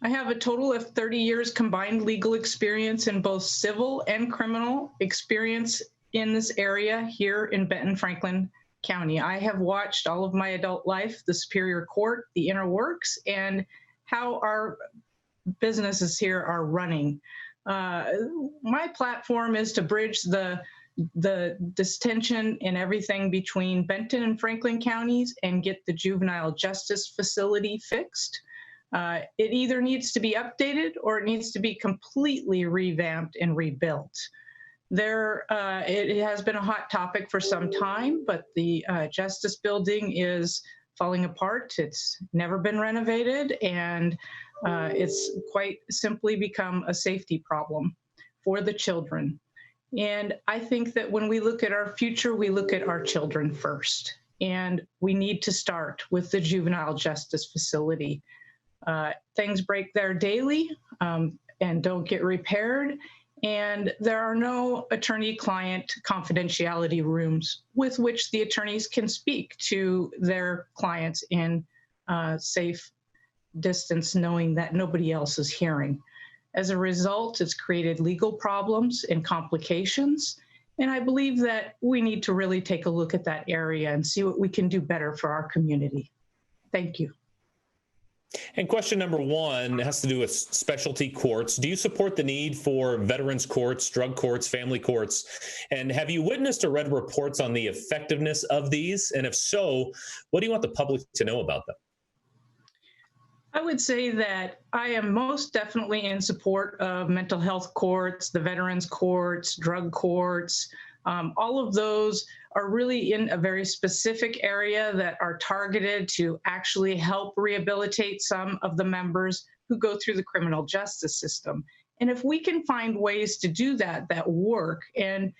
[SPEAKER 15] I have a total of 30 years combined legal experience in both civil and criminal experience in this area here in Benton, Franklin County. I have watched all of my adult life, the Superior Court, the inner works, and how our businesses here are running. My platform is to bridge the distension in everything between Benton and Franklin counties and get the juvenile justice facility fixed. It either needs to be updated or it needs to be completely revamped and rebuilt. It has been a hot topic for some time, but the Justice Building is falling apart. It's never been renovated, and it's quite simply become a safety problem for the children. And I think that when we look at our future, we look at our children first, and we need to start with the juvenile justice facility. Things break there daily and don't get repaired. And there are no attorney-client confidentiality rooms with which the attorneys can speak to their clients in safe distance, knowing that nobody else is hearing. As a result, it's created legal problems and complications. And I believe that we need to really take a look at that area and see what we can do better for our community. Thank you.
[SPEAKER 3] And question number 1 has to do with specialty courts. Do you support the need for veterans courts, drug courts, family courts? And have you witnessed or read reports on the effectiveness of these? And if so, what do you want the public to know about them?
[SPEAKER 15] I would say that I am most definitely in support of mental health courts, the veterans courts, drug courts. All of those are really in a very specific area that are targeted to actually help rehabilitate some of the members who go through the criminal justice system. And if we can find ways to do that work and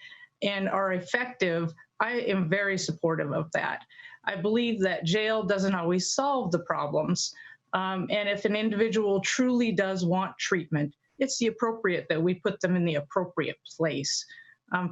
[SPEAKER 15] are effective, I am very supportive of that. I believe that jail doesn't always solve the problems. And if an individual truly does want treatment, it's appropriate that we put them in the appropriate place.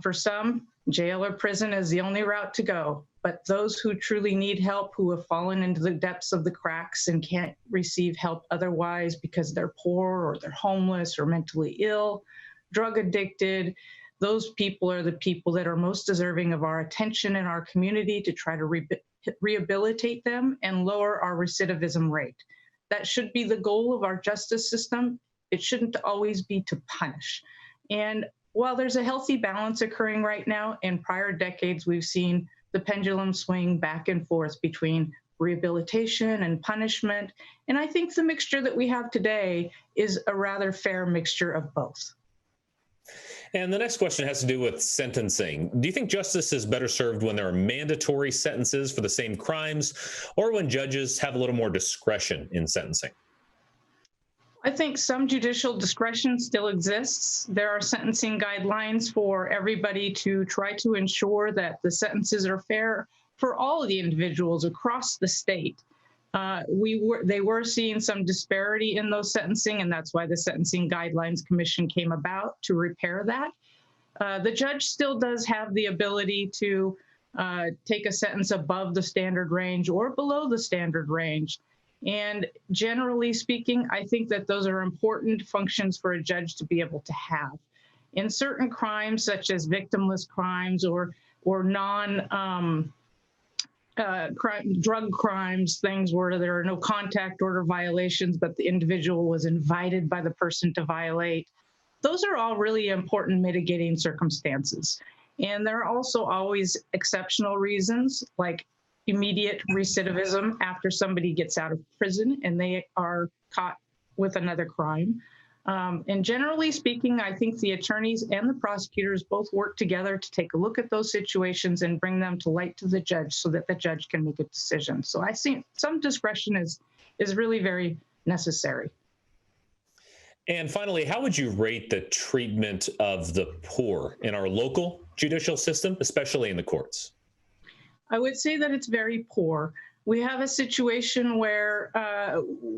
[SPEAKER 15] For some, jail or prison is the only route to go. But those who truly need help, who have fallen into the depths of the cracks and can't receive help otherwise because they're poor or they're homeless or mentally ill, drug addicted, those people are the people that are most deserving of our attention in our community to try to rehabilitate them and lower our recidivism rate. That should be the goal of our justice system. It shouldn't always be to punish. And while there's a healthy balance occurring right now, in prior decades, we've seen the pendulum swing back and forth between rehabilitation and punishment. And I think the mixture that we have today is a rather fair mixture of both.
[SPEAKER 3] And the next question has to do with sentencing. Do you think justice is better served when there are mandatory sentences for the same crimes, or when judges have a little more discretion in sentencing?
[SPEAKER 15] I think some judicial discretion still exists. There are sentencing guidelines for everybody to try to ensure that the sentences are fair for all of the individuals across the state. They were seeing some disparity in those sentencing, and that's why the Sentencing Guidelines Commission came about to repair that. The judge still does have the ability to take a sentence above the standard range or below the standard range. And generally speaking, I think that those are important functions for a judge to be able to have. In certain crimes, such as victimless crimes or drug crimes, things where there are no contact order violations, but the individual was invited by the person to violate, those are all really important mitigating circumstances. And there are also always exceptional reasons, like immediate recidivism after somebody gets out of prison and they are caught with another crime. And generally speaking, I think the attorneys and the prosecutors both work together to take a look at those situations and bring them to light to the judge so that the judge can make a decision. So I think some discretion is really very necessary.
[SPEAKER 3] And finally, how would you rate the treatment of the poor in our local judicial system, especially in the courts?
[SPEAKER 15] I would say that it's very poor. we have a situation where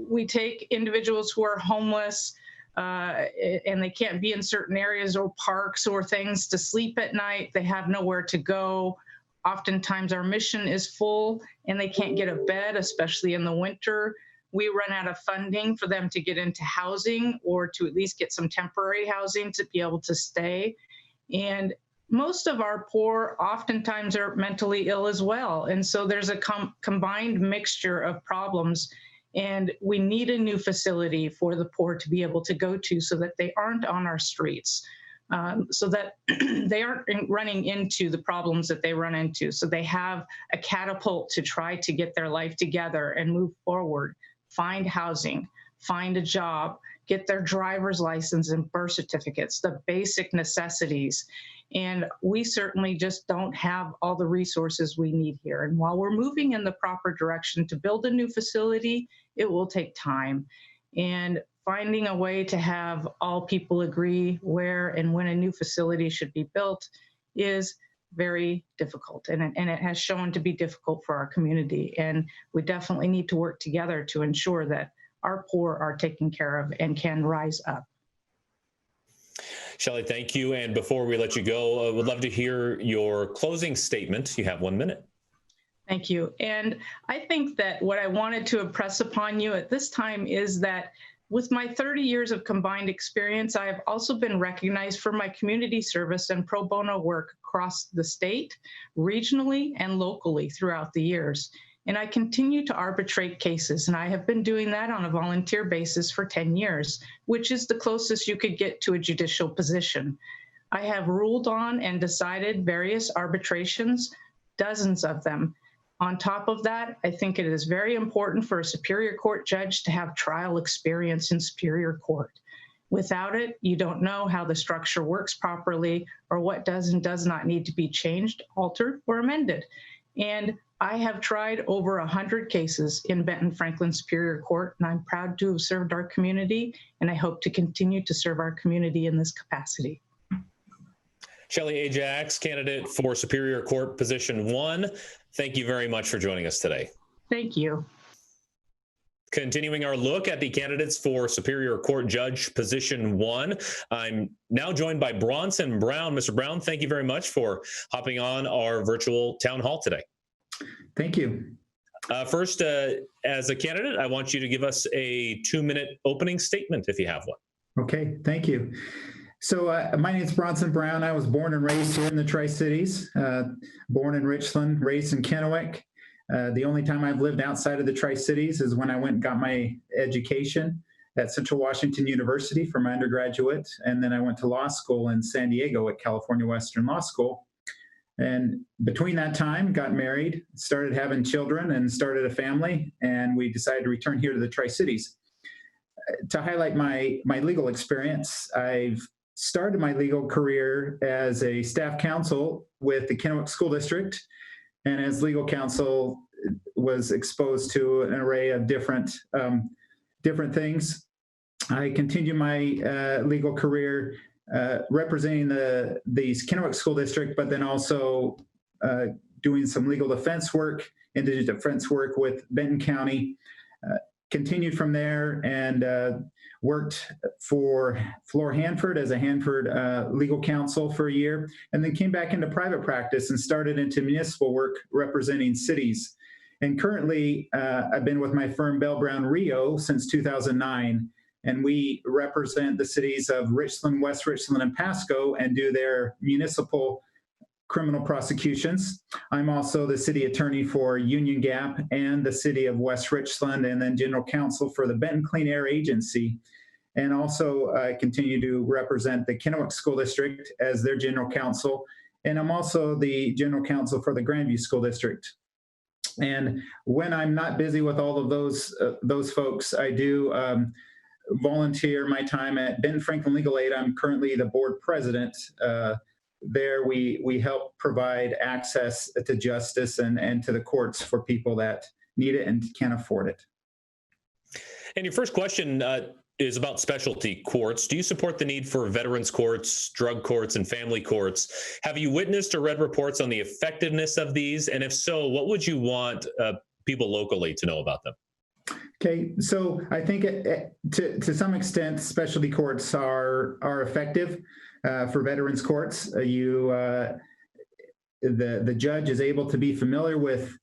[SPEAKER 15] we take individuals who are homeless and they can't be in certain areas or parks or things to sleep at night. They have nowhere to go. Oftentimes our mission is full and they can't get a bed, especially in the winter. We run out of funding for them to get into housing or to at least get some temporary housing to be able to stay. And most of our poor oftentimes are mentally ill as well. And so there's a combined mixture of problems. And we need a new facility for the poor to be able to go to so that they aren't on our streets, so that they aren't running into the problems that they run into. So they have a catapult to try to get their life together and move forward, find housing, find a job, get their driver's license and birth certificates, the basic necessities. And we certainly just don't have all the resources we need here. And while we're moving in the proper direction to build a new facility, it will take time. And finding a way to have all people agree where and when a new facility should be built is very difficult. And it has shown to be difficult for our community. And we definitely need to work together to ensure that our poor are taken care of and can rise up.
[SPEAKER 3] Shelley, thank you. And before we let you go, I would love to hear your closing statement. You have 1 minute.
[SPEAKER 15] Thank you. And I think that what I wanted to impress upon you at this time is that with my 30 years of combined experience, I have also been recognized for my community service and pro bono work across the state, regionally, and locally throughout the years. And I continue to arbitrate cases, and I have been doing that on a volunteer basis for 10 years, which is the closest you could get to a judicial position. I have ruled on and decided various arbitrations, dozens of them. On top of that, I think it is very important for a Superior Court judge to have trial experience in Superior Court. Without it, you don't know how the structure works properly or what does and does not need to be changed, altered, or amended. And I have tried over 100 cases in Benton Franklin Superior Court, and I'm proud to have served our community, and I hope to continue to serve our community in this capacity.
[SPEAKER 3] Shelley Ajax, candidate for Superior Court Position 1, thank you very much for joining us today.
[SPEAKER 15] Thank you.
[SPEAKER 3] Continuing our look at the candidates for Superior Court Judge Position 1, I'm now joined by Bronson Brown. Mr. Brown, thank you very much for hopping on our virtual town hall today.
[SPEAKER 16] Thank you.
[SPEAKER 3] First, as a candidate, I want you to give us a 2-minute opening statement if you have one.
[SPEAKER 16] Okay, thank you. So my name is Bronson Brown. I was born and raised here in the Tri-Cities, born in Richland, raised in Kennewick. The only time I've lived outside of the Tri-Cities is when I went and got my education at Central Washington University for my undergraduate. And then I went to law school in San Diego at California Western Law School. And between that time, got married, started having children, and started a family. And we decided to return here to the Tri-Cities. To highlight my legal experience, I've started my legal career as a staff counsel with the Kennewick School District. And as legal counsel, was exposed to an array of different things. I continued my legal career representing the Kennewick School District, but then also doing some legal defense work, indigent defense work with Benton County. Continued from there and worked for Floor Hanford as a Hanford legal counsel for a year, and then came back into private practice and started into municipal work representing cities. And currently, I've been with my firm Bell Brown Rio since 2009, and we represent the cities of Richland, West Richland, and Pasco and do their municipal criminal prosecutions. I'm also the city attorney for Union Gap and the city of West Richland, and then general counsel for the Benton Clean Air Agency. And also I continue to represent the Kennewick School District as their general counsel. And I'm also the general counsel for the Grandview School District. And when I'm not busy with all of those folks, I do volunteer my time at Benton Franklin Legal Aid. I'm currently the board president. There we help provide access to justice and to the courts for people that need it and can't afford it.
[SPEAKER 3] And your first question is about specialty courts. Do you support the need for veterans courts, drug courts, and family courts? Have you witnessed or read reports on the effectiveness of these? And if so, what would you want people locally to know about them?
[SPEAKER 16] Okay, so I think to some extent, specialty courts are effective for veterans courts. The judge is able to be familiar with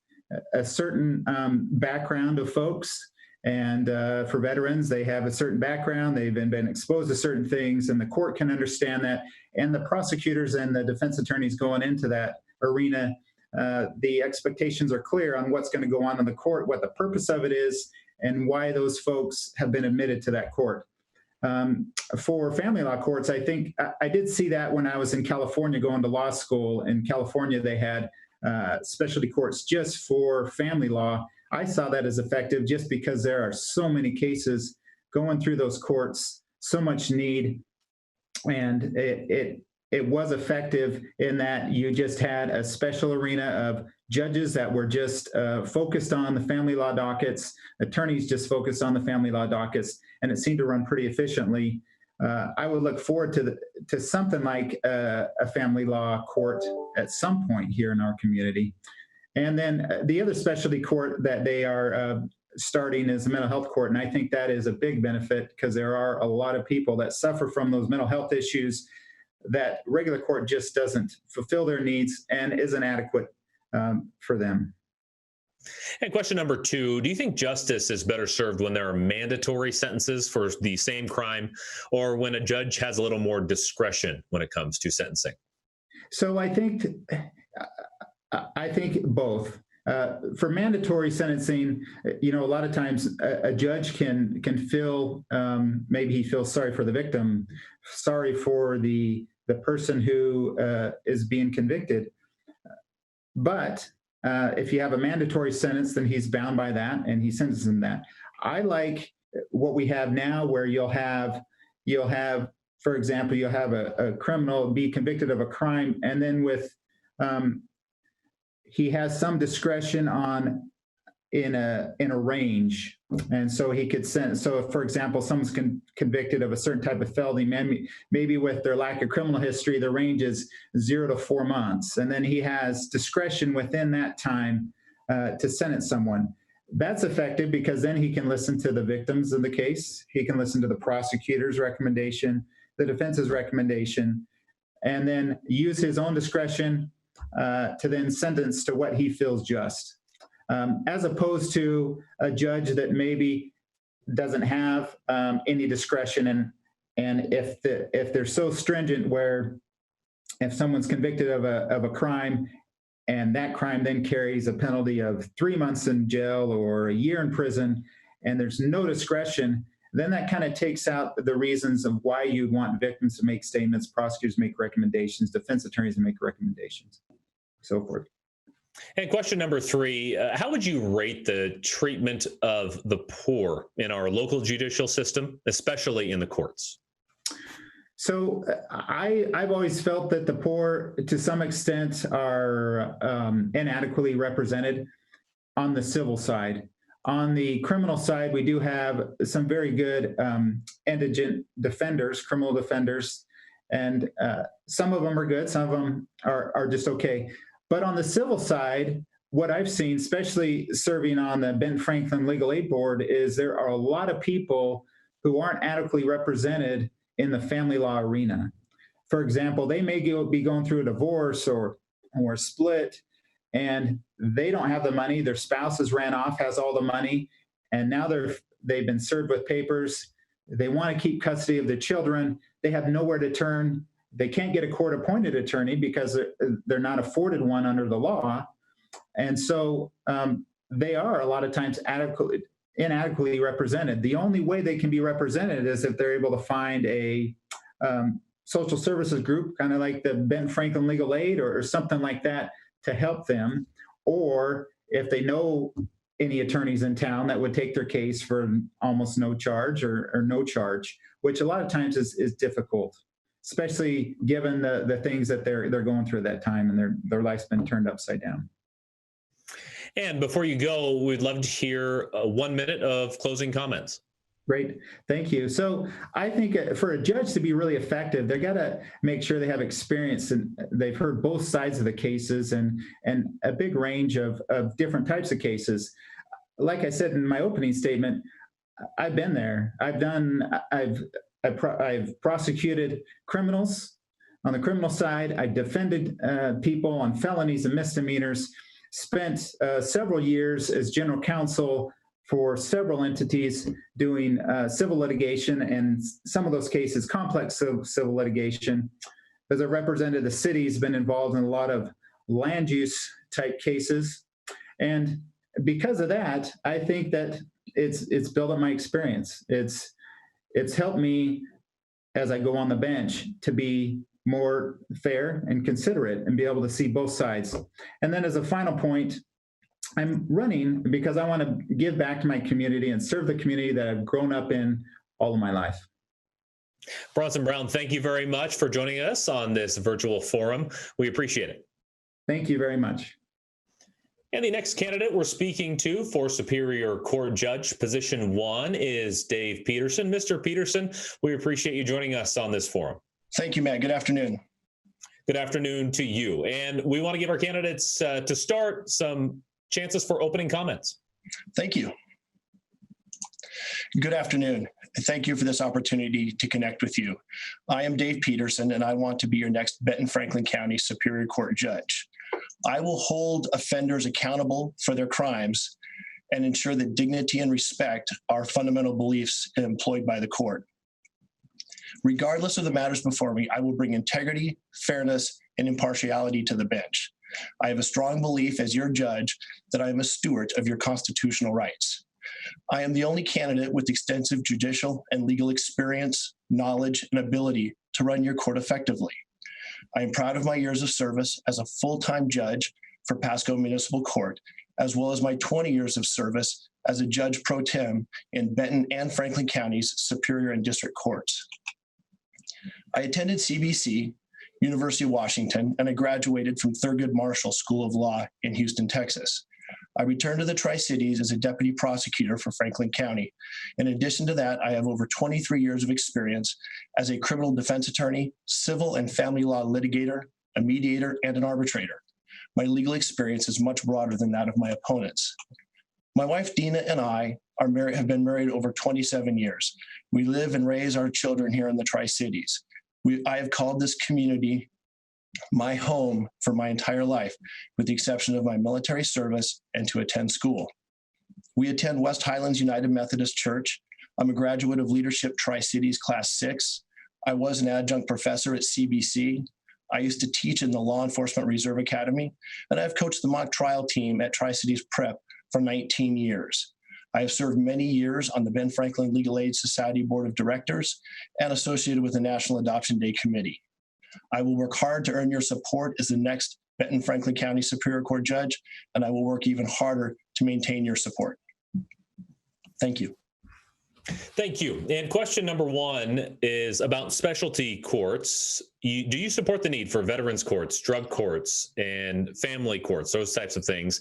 [SPEAKER 16] a certain background of folks, and for veterans, they have a certain background. They've been exposed to certain things, and the court can understand that. And the prosecutors and the defense attorneys going into that arena, the expectations are clear on what's going to go on in the court, what the purpose of it is, and why those folks have been admitted to that court. For family law courts, I think I did see that when I was in California going to law school. In California, they had specialty courts just for family law. I saw that as effective just because there are so many cases going through those courts, so much need, and it was effective in that you just had a special arena of judges that were just focused on the family law dockets, attorneys just focused on the family law dockets, and it seemed to run pretty efficiently. I would look forward to something like a family law court at some point here in our community. And then the other specialty court that they are starting is the mental health court, and I think that is a big benefit because there are a lot of people that suffer from those mental health issues that regular court just doesn't fulfill their needs and isn't adequate for them.
[SPEAKER 3] And question number 2, do you think justice is better served when there are mandatory sentences for the same crime, or when a judge has a little more discretion when it comes to sentencing?
[SPEAKER 16] So I think both. For mandatory sentencing, a lot of times a judge can feel, maybe he feels sorry for the victim, sorry for the person who is being convicted. But if you have a mandatory sentence, then he's bound by that and he sentences him that. I like what we have now, where you'll have, for example, you'll have a criminal be convicted of a crime, and then with he has some discretion in a range, and so he could sentence. So, if, for example, someone's convicted of a certain type of felony, maybe with their lack of criminal history, the range is 0 to 4 months, and then he has discretion within that time to sentence someone. That's effective because then he can listen to the victims of the case, he can listen to the prosecutor's recommendation, the defense's recommendation, and then use his own discretion to then sentence to what he feels just, as opposed to a judge that maybe doesn't have any discretion. And if they're so stringent, where if someone's convicted of a crime and that crime then carries a penalty of 3 months in jail or a year in prison, and there's no discretion, then that kind of takes out the reasons of why you want victims to make statements, prosecutors make recommendations, defense attorneys to make recommendations, so forth.
[SPEAKER 3] And question number 3, how would you rate the treatment of the poor in our local judicial system, especially in the courts?
[SPEAKER 16] So I've always felt that the poor, to some extent, are inadequately represented on the civil side. On the criminal side, we do have some very good indigent defenders, criminal defenders, and some of them are good, some of them are just okay. But on the civil side, what I've seen, especially serving on the Benton Franklin Legal Aid Board, is there are a lot of people who aren't adequately represented in the family law arena. For example, they may be going through a divorce or a split, and they don't have the money. Their spouse has ran off, has all the money, and now they've been served with papers. They want to keep custody of their children. They have nowhere to turn. They can't get a court-appointed attorney because they're not afforded one under the law. And so they are a lot of times inadequately represented. The only way they can be represented is if they're able to find a social services group, kind of like the Benton Franklin Legal Aid or something like that, to help them, or if they know any attorneys in town that would take their case for almost no charge or no charge, which a lot of times is difficult, especially given the things that they're going through at that time, and their life's been turned upside down.
[SPEAKER 3] And before you go, we'd love to hear 1 minute of closing comments.
[SPEAKER 16] Great. Thank you. So I think for a judge to be really effective, they got to make sure they have experience and they've heard both sides of the cases and a big range of different types of cases. Like I said in my opening statement, I've been there. I've prosecuted criminals on the criminal side. I defended people on felonies and misdemeanors, spent several years as general counsel for several entities doing civil litigation, and some of those cases, complex civil litigation. As I represented the city, has been involved in a lot of land use type cases. And because of that, I think that it's built up my experience. It's helped me as I go on the bench to be more fair and considerate and be able to see both sides. And then as a final point, I'm running because I want to give back to my community and serve the community that I've grown up in all of my life.
[SPEAKER 3] Bronson Brown, thank you very much for joining us on this virtual forum. We appreciate it.
[SPEAKER 16] Thank you very much.
[SPEAKER 3] And the next candidate we're speaking to for Superior Court Judge Position 1 is Dave Peterson. Mr. Peterson, we appreciate you joining us on this forum.
[SPEAKER 17] Thank you, Matt. Good afternoon.
[SPEAKER 3] Good afternoon to you. And we want to give our candidates to start some chances for opening comments.
[SPEAKER 17] Thank you. Good afternoon. Thank you for this opportunity to connect with you. I am Dave Peterson, and I want to be your next Benton Franklin County Superior Court Judge. I will hold offenders accountable for their crimes and ensure that dignity and respect are fundamental beliefs employed by the court. Regardless of the matters before me, I will bring integrity, fairness, and impartiality to the bench. I have a strong belief as your judge that I am a steward of your constitutional rights. I am the only candidate with extensive judicial and legal experience, knowledge, and ability to run your court effectively. I am proud of my years of service as a full-time judge for Pasco Municipal Court, as well as my 20 years of service as a judge pro tem in Benton and Franklin Counties Superior and District Courts. I attended CBC, University of Washington, and I graduated from Thurgood Marshall School of Law in Houston, Texas. I returned to the Tri-Cities as a deputy prosecutor for Franklin County. In addition to that, I have over 23 years of experience as a criminal defense attorney, civil and family law litigator, a mediator, and an arbitrator. My legal experience is much broader than that of my opponents. My wife, Dina, and I have been married over 27 years. We live and raise our children here in the Tri-Cities. I have called this community my home for my entire life, with the exception of my military service and to attend school. We attend West Highlands United Methodist Church. I'm a graduate of Leadership Tri-Cities Class 6. I was an adjunct professor at CBC. I used to teach in the Law Enforcement Reserve Academy, and I've coached the mock trial team at Tri-Cities Prep for 19 years. I have served many years on the Ben Franklin Legal Aid Society Board of Directors and associated with the National Adoption Day Committee. I will work hard to earn your support as the next Benton Franklin County Superior Court Judge, and I will work even harder to maintain your support. Thank you.
[SPEAKER 3] Thank you. And question number 1 is about specialty courts. Do you support the need for veterans courts, drug courts, and family courts, those types of things?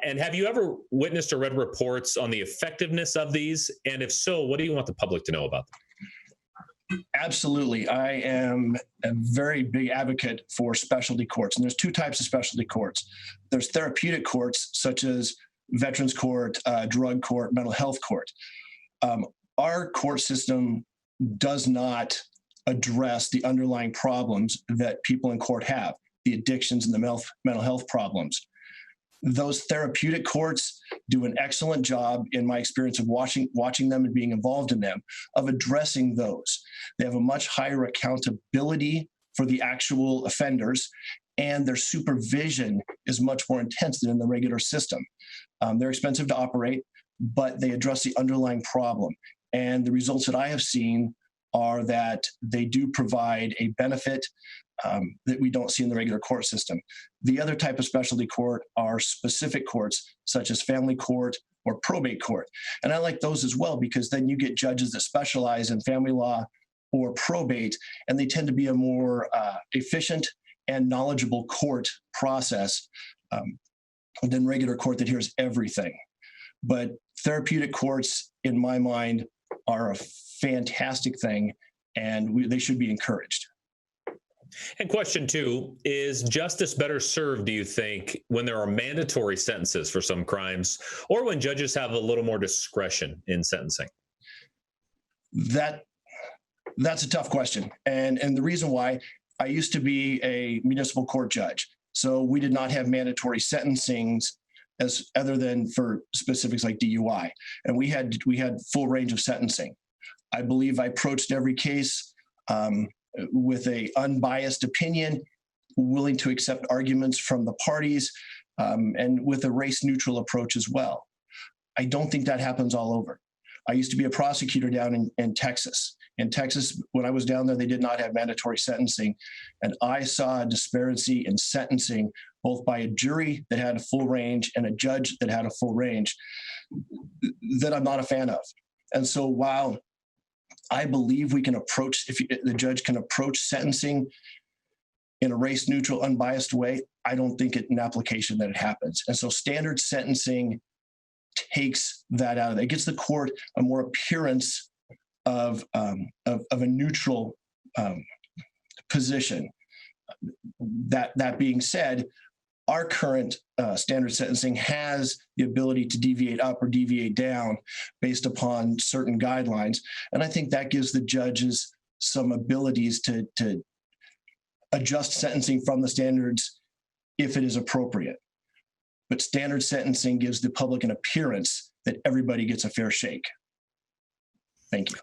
[SPEAKER 3] And have you ever witnessed or read reports on the effectiveness of these? And if so, what do you want the public to know about them?
[SPEAKER 17] Absolutely. I am a very big advocate for specialty courts. And there's 2 types of specialty courts. There's therapeutic courts, such as veterans court, drug court, mental health court. Our court system does not address the underlying problems that people in court have, the addictions and the mental health problems. Those therapeutic courts do an excellent job, in my experience of watching them and being involved in them, of addressing those. They have a much higher accountability for the actual offenders, and their supervision is much more intense than in the regular system. They're expensive to operate, but they address the underlying problem. And the results that I have seen are that they do provide a benefit that we don't see in the regular court system. The other type of specialty court are specific courts, such as family court or probate court. And I like those as well, because then you get judges that specialize in family law or probate, and they tend to be a more efficient and knowledgeable court process than regular court that hears everything. But therapeutic courts, in my mind, are a fantastic thing, and they should be encouraged.
[SPEAKER 3] And question 2, is justice better served, do you think, when there are mandatory sentences for some crimes or when judges have a little more discretion in sentencing?
[SPEAKER 17] That's a tough question. And the reason why, I used to be a municipal court judge. So we did not have mandatory sentencings as other than for specifics like DUI. And we had full range of sentencing. I believe I approached every case with a unbiased opinion, willing to accept arguments from the parties, and with a race neutral approach as well. I don't think that happens all over. I used to be a prosecutor down in Texas. In Texas, when I was down there, they did not have mandatory sentencing. And I saw a disparity in sentencing, both by a jury that had a full range and a judge that had a full range, that I'm not a fan of. And so while I believe we can approach, the judge can approach sentencing in a race neutral, unbiased way, I don't think in application that it happens. And so standard sentencing takes that out of it. It gives the court a more appearance of a neutral position. That being said, our current standard sentencing has the ability to deviate up or deviate down based upon certain guidelines. And I think that gives the judges some abilities to adjust sentencing from the standards if it is appropriate. But standard sentencing gives the public an appearance that everybody gets a fair shake. Thank you.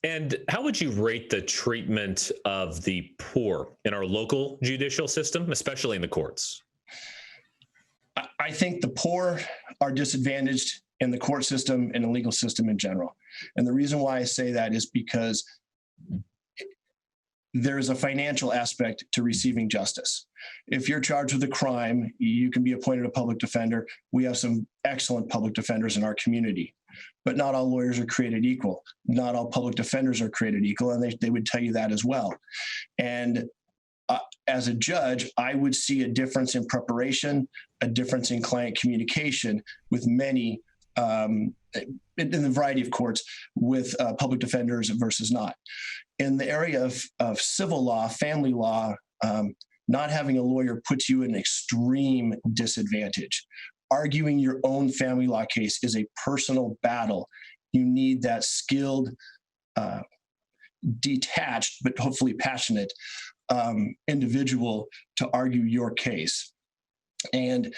[SPEAKER 3] And how would you rate the treatment of the poor in our local judicial system, especially in the courts?
[SPEAKER 17] I think the poor are disadvantaged in the court system and the legal system in general. And the reason why I say that is because there is a financial aspect to receiving justice. If you're charged with a crime, you can be appointed a public defender. We have some excellent public defenders in our community, but not all lawyers are created equal. Not all public defenders are created equal, and they would tell you that as well. And as a judge, I would see a difference in preparation, a difference in client communication with many, in the variety of courts, with public defenders versus not. In the area of civil law, family law, not having a lawyer puts you in an extreme disadvantage. Arguing your own family law case is a personal battle. You need that skilled, detached, but hopefully passionate individual to argue your case. And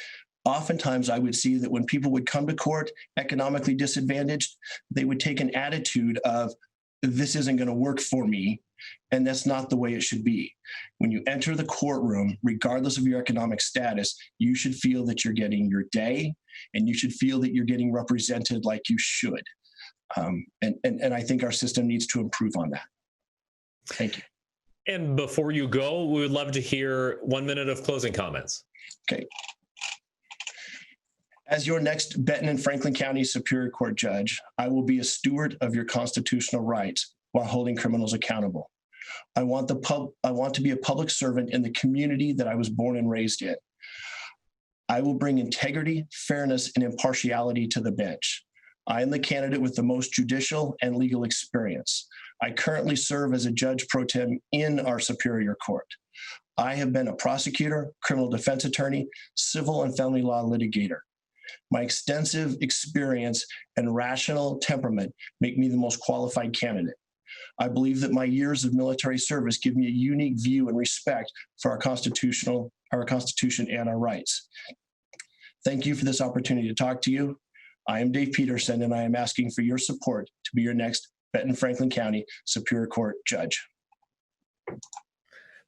[SPEAKER 17] oftentimes I would see that when people would come to court economically disadvantaged, they would take an attitude of, this isn't going to work for me. And that's not the way it should be. When you enter the courtroom, regardless of your economic status, you should feel that you're getting your day, and you should feel that you're getting represented like you should. And I think our system needs to improve on that. Thank you.
[SPEAKER 3] And before you go, we would love to hear 1 minute of closing comments.
[SPEAKER 17] Okay. As your next Benton and Franklin County Superior Court judge, I will be a steward of your constitutional rights while holding criminals accountable. I want to be a public servant in the community that I was born and raised in. I will bring integrity, fairness, and impartiality to the bench. I am the candidate with the most judicial and legal experience. I currently serve as a judge pro tem in our Superior Court. I have been a prosecutor, criminal defense attorney, civil and family law litigator. My extensive experience and rational temperament make me the most qualified candidate. I believe that my years of military service give me a unique view and respect for our Constitution and our rights. Thank you for this opportunity to talk to you. I am Dave Peterson, and I am asking for your support to be your next Benton Franklin County Superior Court judge.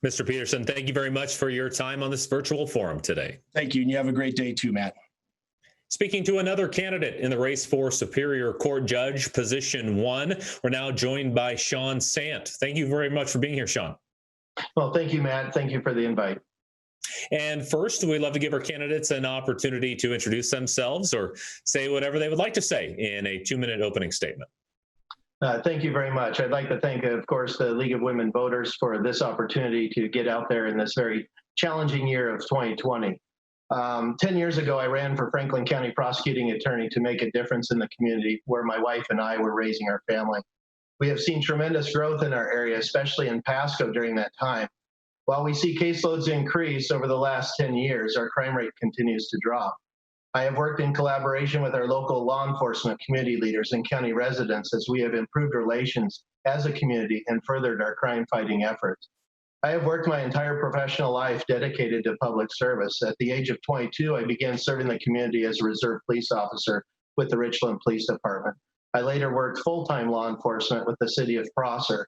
[SPEAKER 3] Mr. Peterson, thank you very much for your time on this virtual forum today.
[SPEAKER 17] Thank you, and you have a great day too, Matt.
[SPEAKER 3] Speaking to another candidate in the race for Superior Court Judge, Position 1, we're now joined by Sean Sant. Thank you very much for being here, Sean.
[SPEAKER 18] Well, thank you, Matt. Thank you for the invite.
[SPEAKER 3] And first, we'd love to give our candidates an opportunity to introduce themselves or say whatever they would like to say in a 2-minute opening statement.
[SPEAKER 18] Thank you very much. I'd like to thank, of course, the League of Women Voters for this opportunity to get out there in this very challenging year of 2020. 10 years ago, I ran for Franklin County prosecuting attorney to make a difference in the community where my wife and I were raising our family. We have seen tremendous growth in our area, especially in Pasco during that time. While we see caseloads increase over the last 10 years, our crime rate continues to drop. I have worked in collaboration with our local law enforcement, community leaders, and county residents as we have improved relations as a community and furthered our crime fighting efforts. I have worked my entire professional life dedicated to public service. At the age of 22, I began serving the community as a reserve police officer with the Richland Police Department. I later worked full-time law enforcement with the city of Prosser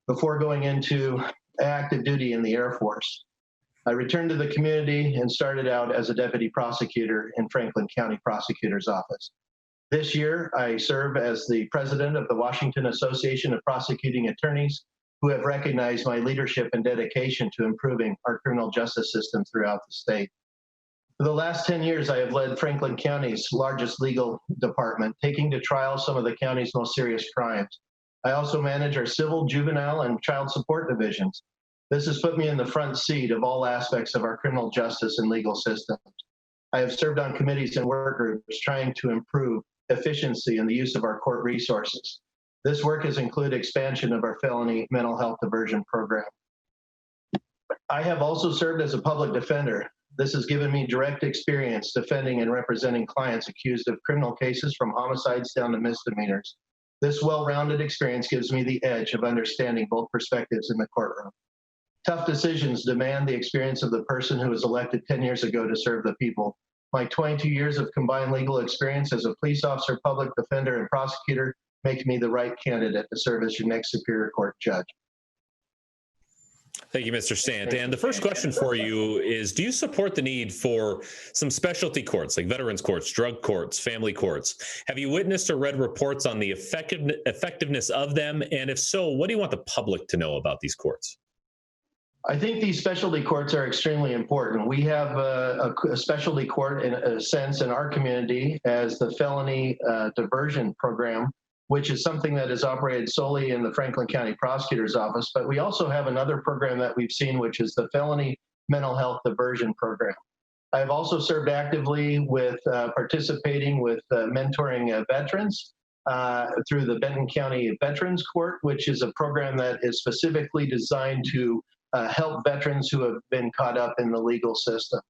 [SPEAKER 18] before going into active duty in the Air Force. I returned to the community and started out as a deputy prosecutor in Franklin County Prosecutor's Office. This year, I serve as the president of the Washington Association of Prosecuting Attorneys, who have recognized my leadership and dedication to improving our criminal justice system throughout the state. For the last 10 years, I have led Franklin County's largest legal department, taking to trial some of the county's most serious crimes. I also manage our civil, juvenile, and child support divisions. This has put me in the front seat of all aspects of our criminal justice and legal systems. I have served on committees and work groups trying to improve efficiency in the use of our court resources. This work has included expansion of our felony mental health diversion program. I have also served as a public defender. This has given me direct experience defending and representing clients accused of criminal cases from homicides down to misdemeanors. This well-rounded experience gives me the edge of understanding both perspectives in the courtroom. Tough decisions demand the experience of the person who was elected 10 years ago to serve the people. My 22 years of combined legal experience as a police officer, public defender, and prosecutor make me the right candidate to serve as your next Superior Court judge.
[SPEAKER 3] Thank you, Mr. Sant. And the first question for you is, do you support the need for some specialty courts like veterans courts, drug courts, family courts? Have you witnessed or read reports on the effectiveness of them? And if so, what do you want the public to know about these courts?
[SPEAKER 18] I think these specialty courts are extremely important. We have a specialty court in a sense in our community as the felony diversion program, which is something that is operated solely in the Franklin County Prosecutor's Office. But we also have another program that we've seen, which is the felony mental health diversion program. I've also served actively with participating with mentoring veterans through the Benton County Veterans Court, which is a program that is specifically designed to help veterans who have been caught up in the legal system.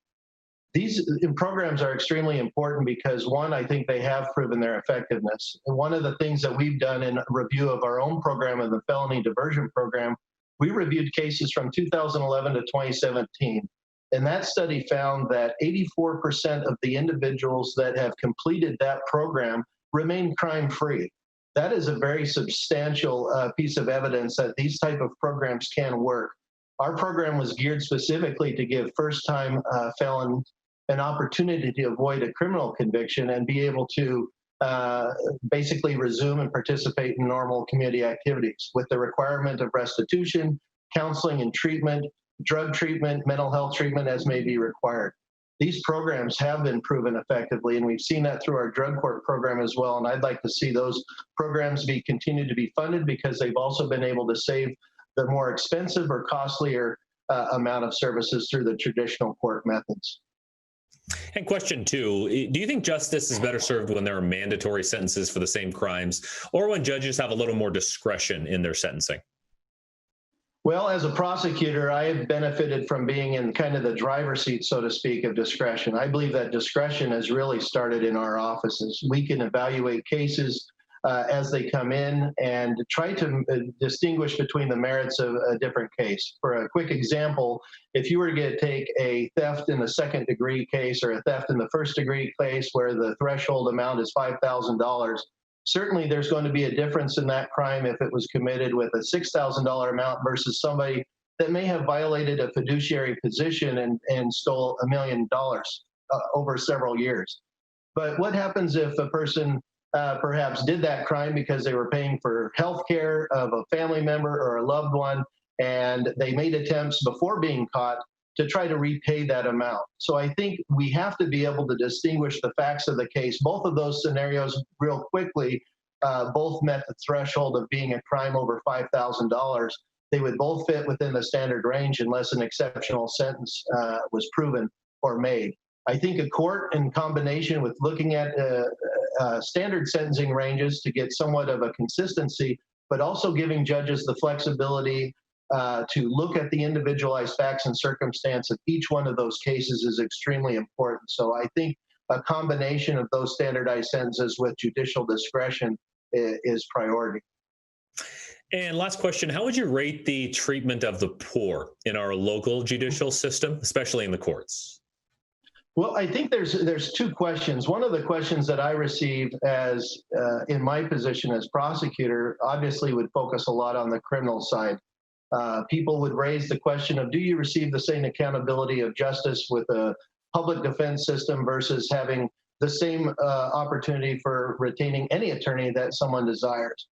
[SPEAKER 18] These programs are extremely important because, one, I think they have proven their effectiveness. And one of the things that we've done in review of our own program and the felony diversion program, we reviewed cases from 2011 to 2017. And that study found that 84% of the individuals that have completed that program remain crime-free. That is a very substantial piece of evidence that these type of programs can work. Our program was geared specifically to give first-time felons an opportunity to avoid a criminal conviction and be able to basically resume and participate in normal community activities with the requirement of restitution, counseling and treatment, drug treatment, mental health treatment as may be required. These programs have been proven effectively, and we've seen that through our drug court program as well. And I'd like to see those programs continue to be funded because they've also been able to save the more expensive or costlier amount of services through the traditional court methods.
[SPEAKER 3] And question two, do you think justice is better served when there are mandatory sentences for the same crimes or when judges have a little more discretion in their sentencing?
[SPEAKER 18] Well, as a prosecutor, I have benefited from being in kind of the driver's seat, so to speak, of discretion. I believe that discretion has really started in our offices. We can evaluate cases as they come in and try to distinguish between the merits of a different case. For a quick example, if you were to take a theft in the second degree case or a theft in the first degree case where the threshold amount is $5,000, certainly there's going to be a difference in that crime if it was committed with a $6,000 amount versus somebody that may have violated a fiduciary position and stole $1 million over several years. But what happens if a person perhaps did that crime because they were paying for health care of a family member or a loved one, and they made attempts before being caught to try to repay that amount? So I think we have to be able to distinguish the facts of the case. Both of those scenarios real quickly both met the threshold of being a crime over $5,000. They would both fit within the standard range unless an exceptional sentence was proven. or made. I think a court, in combination with looking at standard sentencing ranges to get somewhat of a consistency, but also giving judges the flexibility to look at the individualized facts and circumstance of each one of those cases is extremely important. So I think a combination of those standardized sentences with judicial discretion is priority.
[SPEAKER 3] And last question, how would you rate the treatment of the poor in our local judicial system, especially in the courts?
[SPEAKER 18] Well, I think there's two questions. One of the questions that I received as in my position as prosecutor obviously would focus a lot on the criminal side. People would raise the question of, do you receive the same accountability of justice with a public defense system versus having the same opportunity for retaining any attorney that someone desires?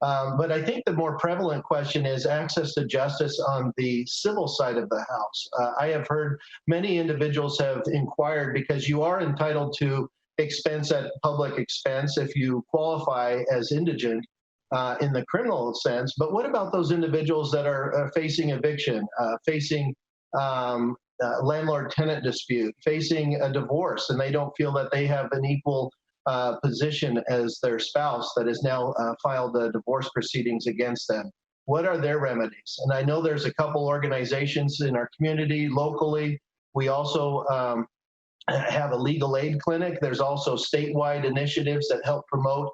[SPEAKER 18] But I think the more prevalent question is access to justice on the civil side of the house. I have heard many individuals have inquired because you are entitled to expense at public expense if you qualify as indigent in the criminal sense. But what about those individuals that are facing eviction, facing landlord-tenant dispute, facing a divorce, and they don't feel that they have an equal position as their spouse that has now filed the divorce proceedings against them? What are their remedies? And I know there's a couple organizations in our community locally. We also have a legal aid clinic. There's also statewide initiatives that help promote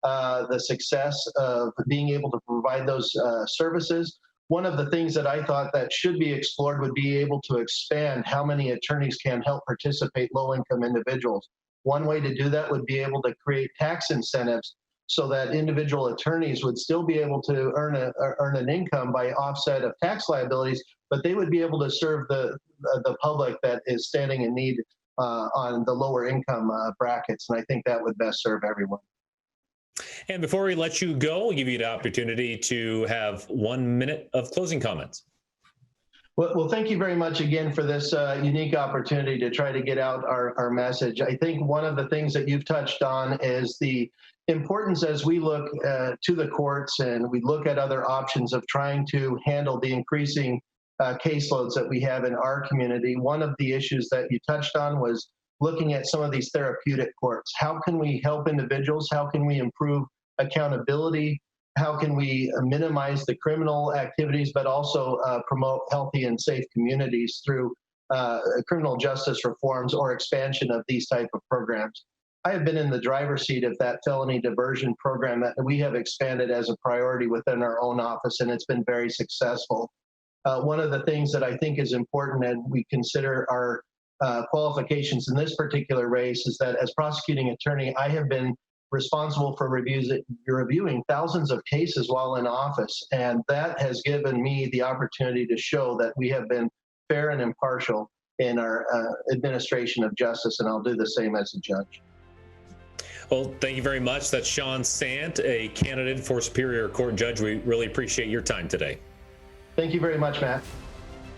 [SPEAKER 18] the success of being able to provide those services. One of the things that I thought that should be explored would be able to expand how many attorneys can help participate low-income individuals. One way to do that would be able to create tax incentives so that individual attorneys would still be able to earn an income by offset of tax liabilities, but they would be able to serve the public that is standing in need on the lower income brackets. And I think that would best serve everyone.
[SPEAKER 3] And before we let you go, we'll give you the opportunity to have 1 minute of closing comments.
[SPEAKER 18] Well, thank you very much again for this unique opportunity to try to get out our message. I think one of the things that you've touched on is the importance as we look to the courts and we look at other options of trying to handle the increasing caseloads that we have in our community. One of the issues that you touched on was looking at some of these therapeutic courts. How can we help individuals? How can we improve accountability? How can we minimize the criminal activities, but also promote healthy and safe communities through criminal justice reforms or expansion of these type of programs? I have been in the driver's seat of that felony diversion program that we have expanded as a priority within our own office, and it's been very successful. One of the things that I think is important, and we consider our qualifications in this particular race, is that as prosecuting attorney, I have been responsible for reviewing thousands of cases while in office. And that has given me the opportunity to show that we have been fair and impartial in our administration of justice, and I'll do the same as a judge.
[SPEAKER 3] Well, thank you very much. That's Sean Sant, a candidate for Superior Court Judge. We really appreciate your time today.
[SPEAKER 18] Thank you very much, Matt.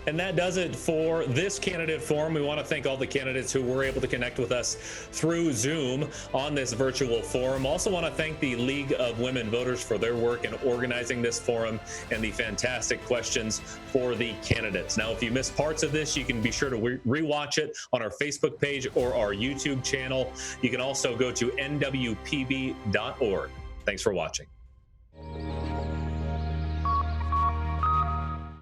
[SPEAKER 3] And that does it for this candidate forum. We want to thank all the candidates who were able to connect with us through Zoom on this virtual forum. Also want to thank the League of Women Voters for their work in organizing this forum and the fantastic questions for the candidates. Now, if you missed parts of this, you can be sure to rewatch it on our Facebook page or our YouTube channel. You can also go to nwpb.org. Thanks for watching.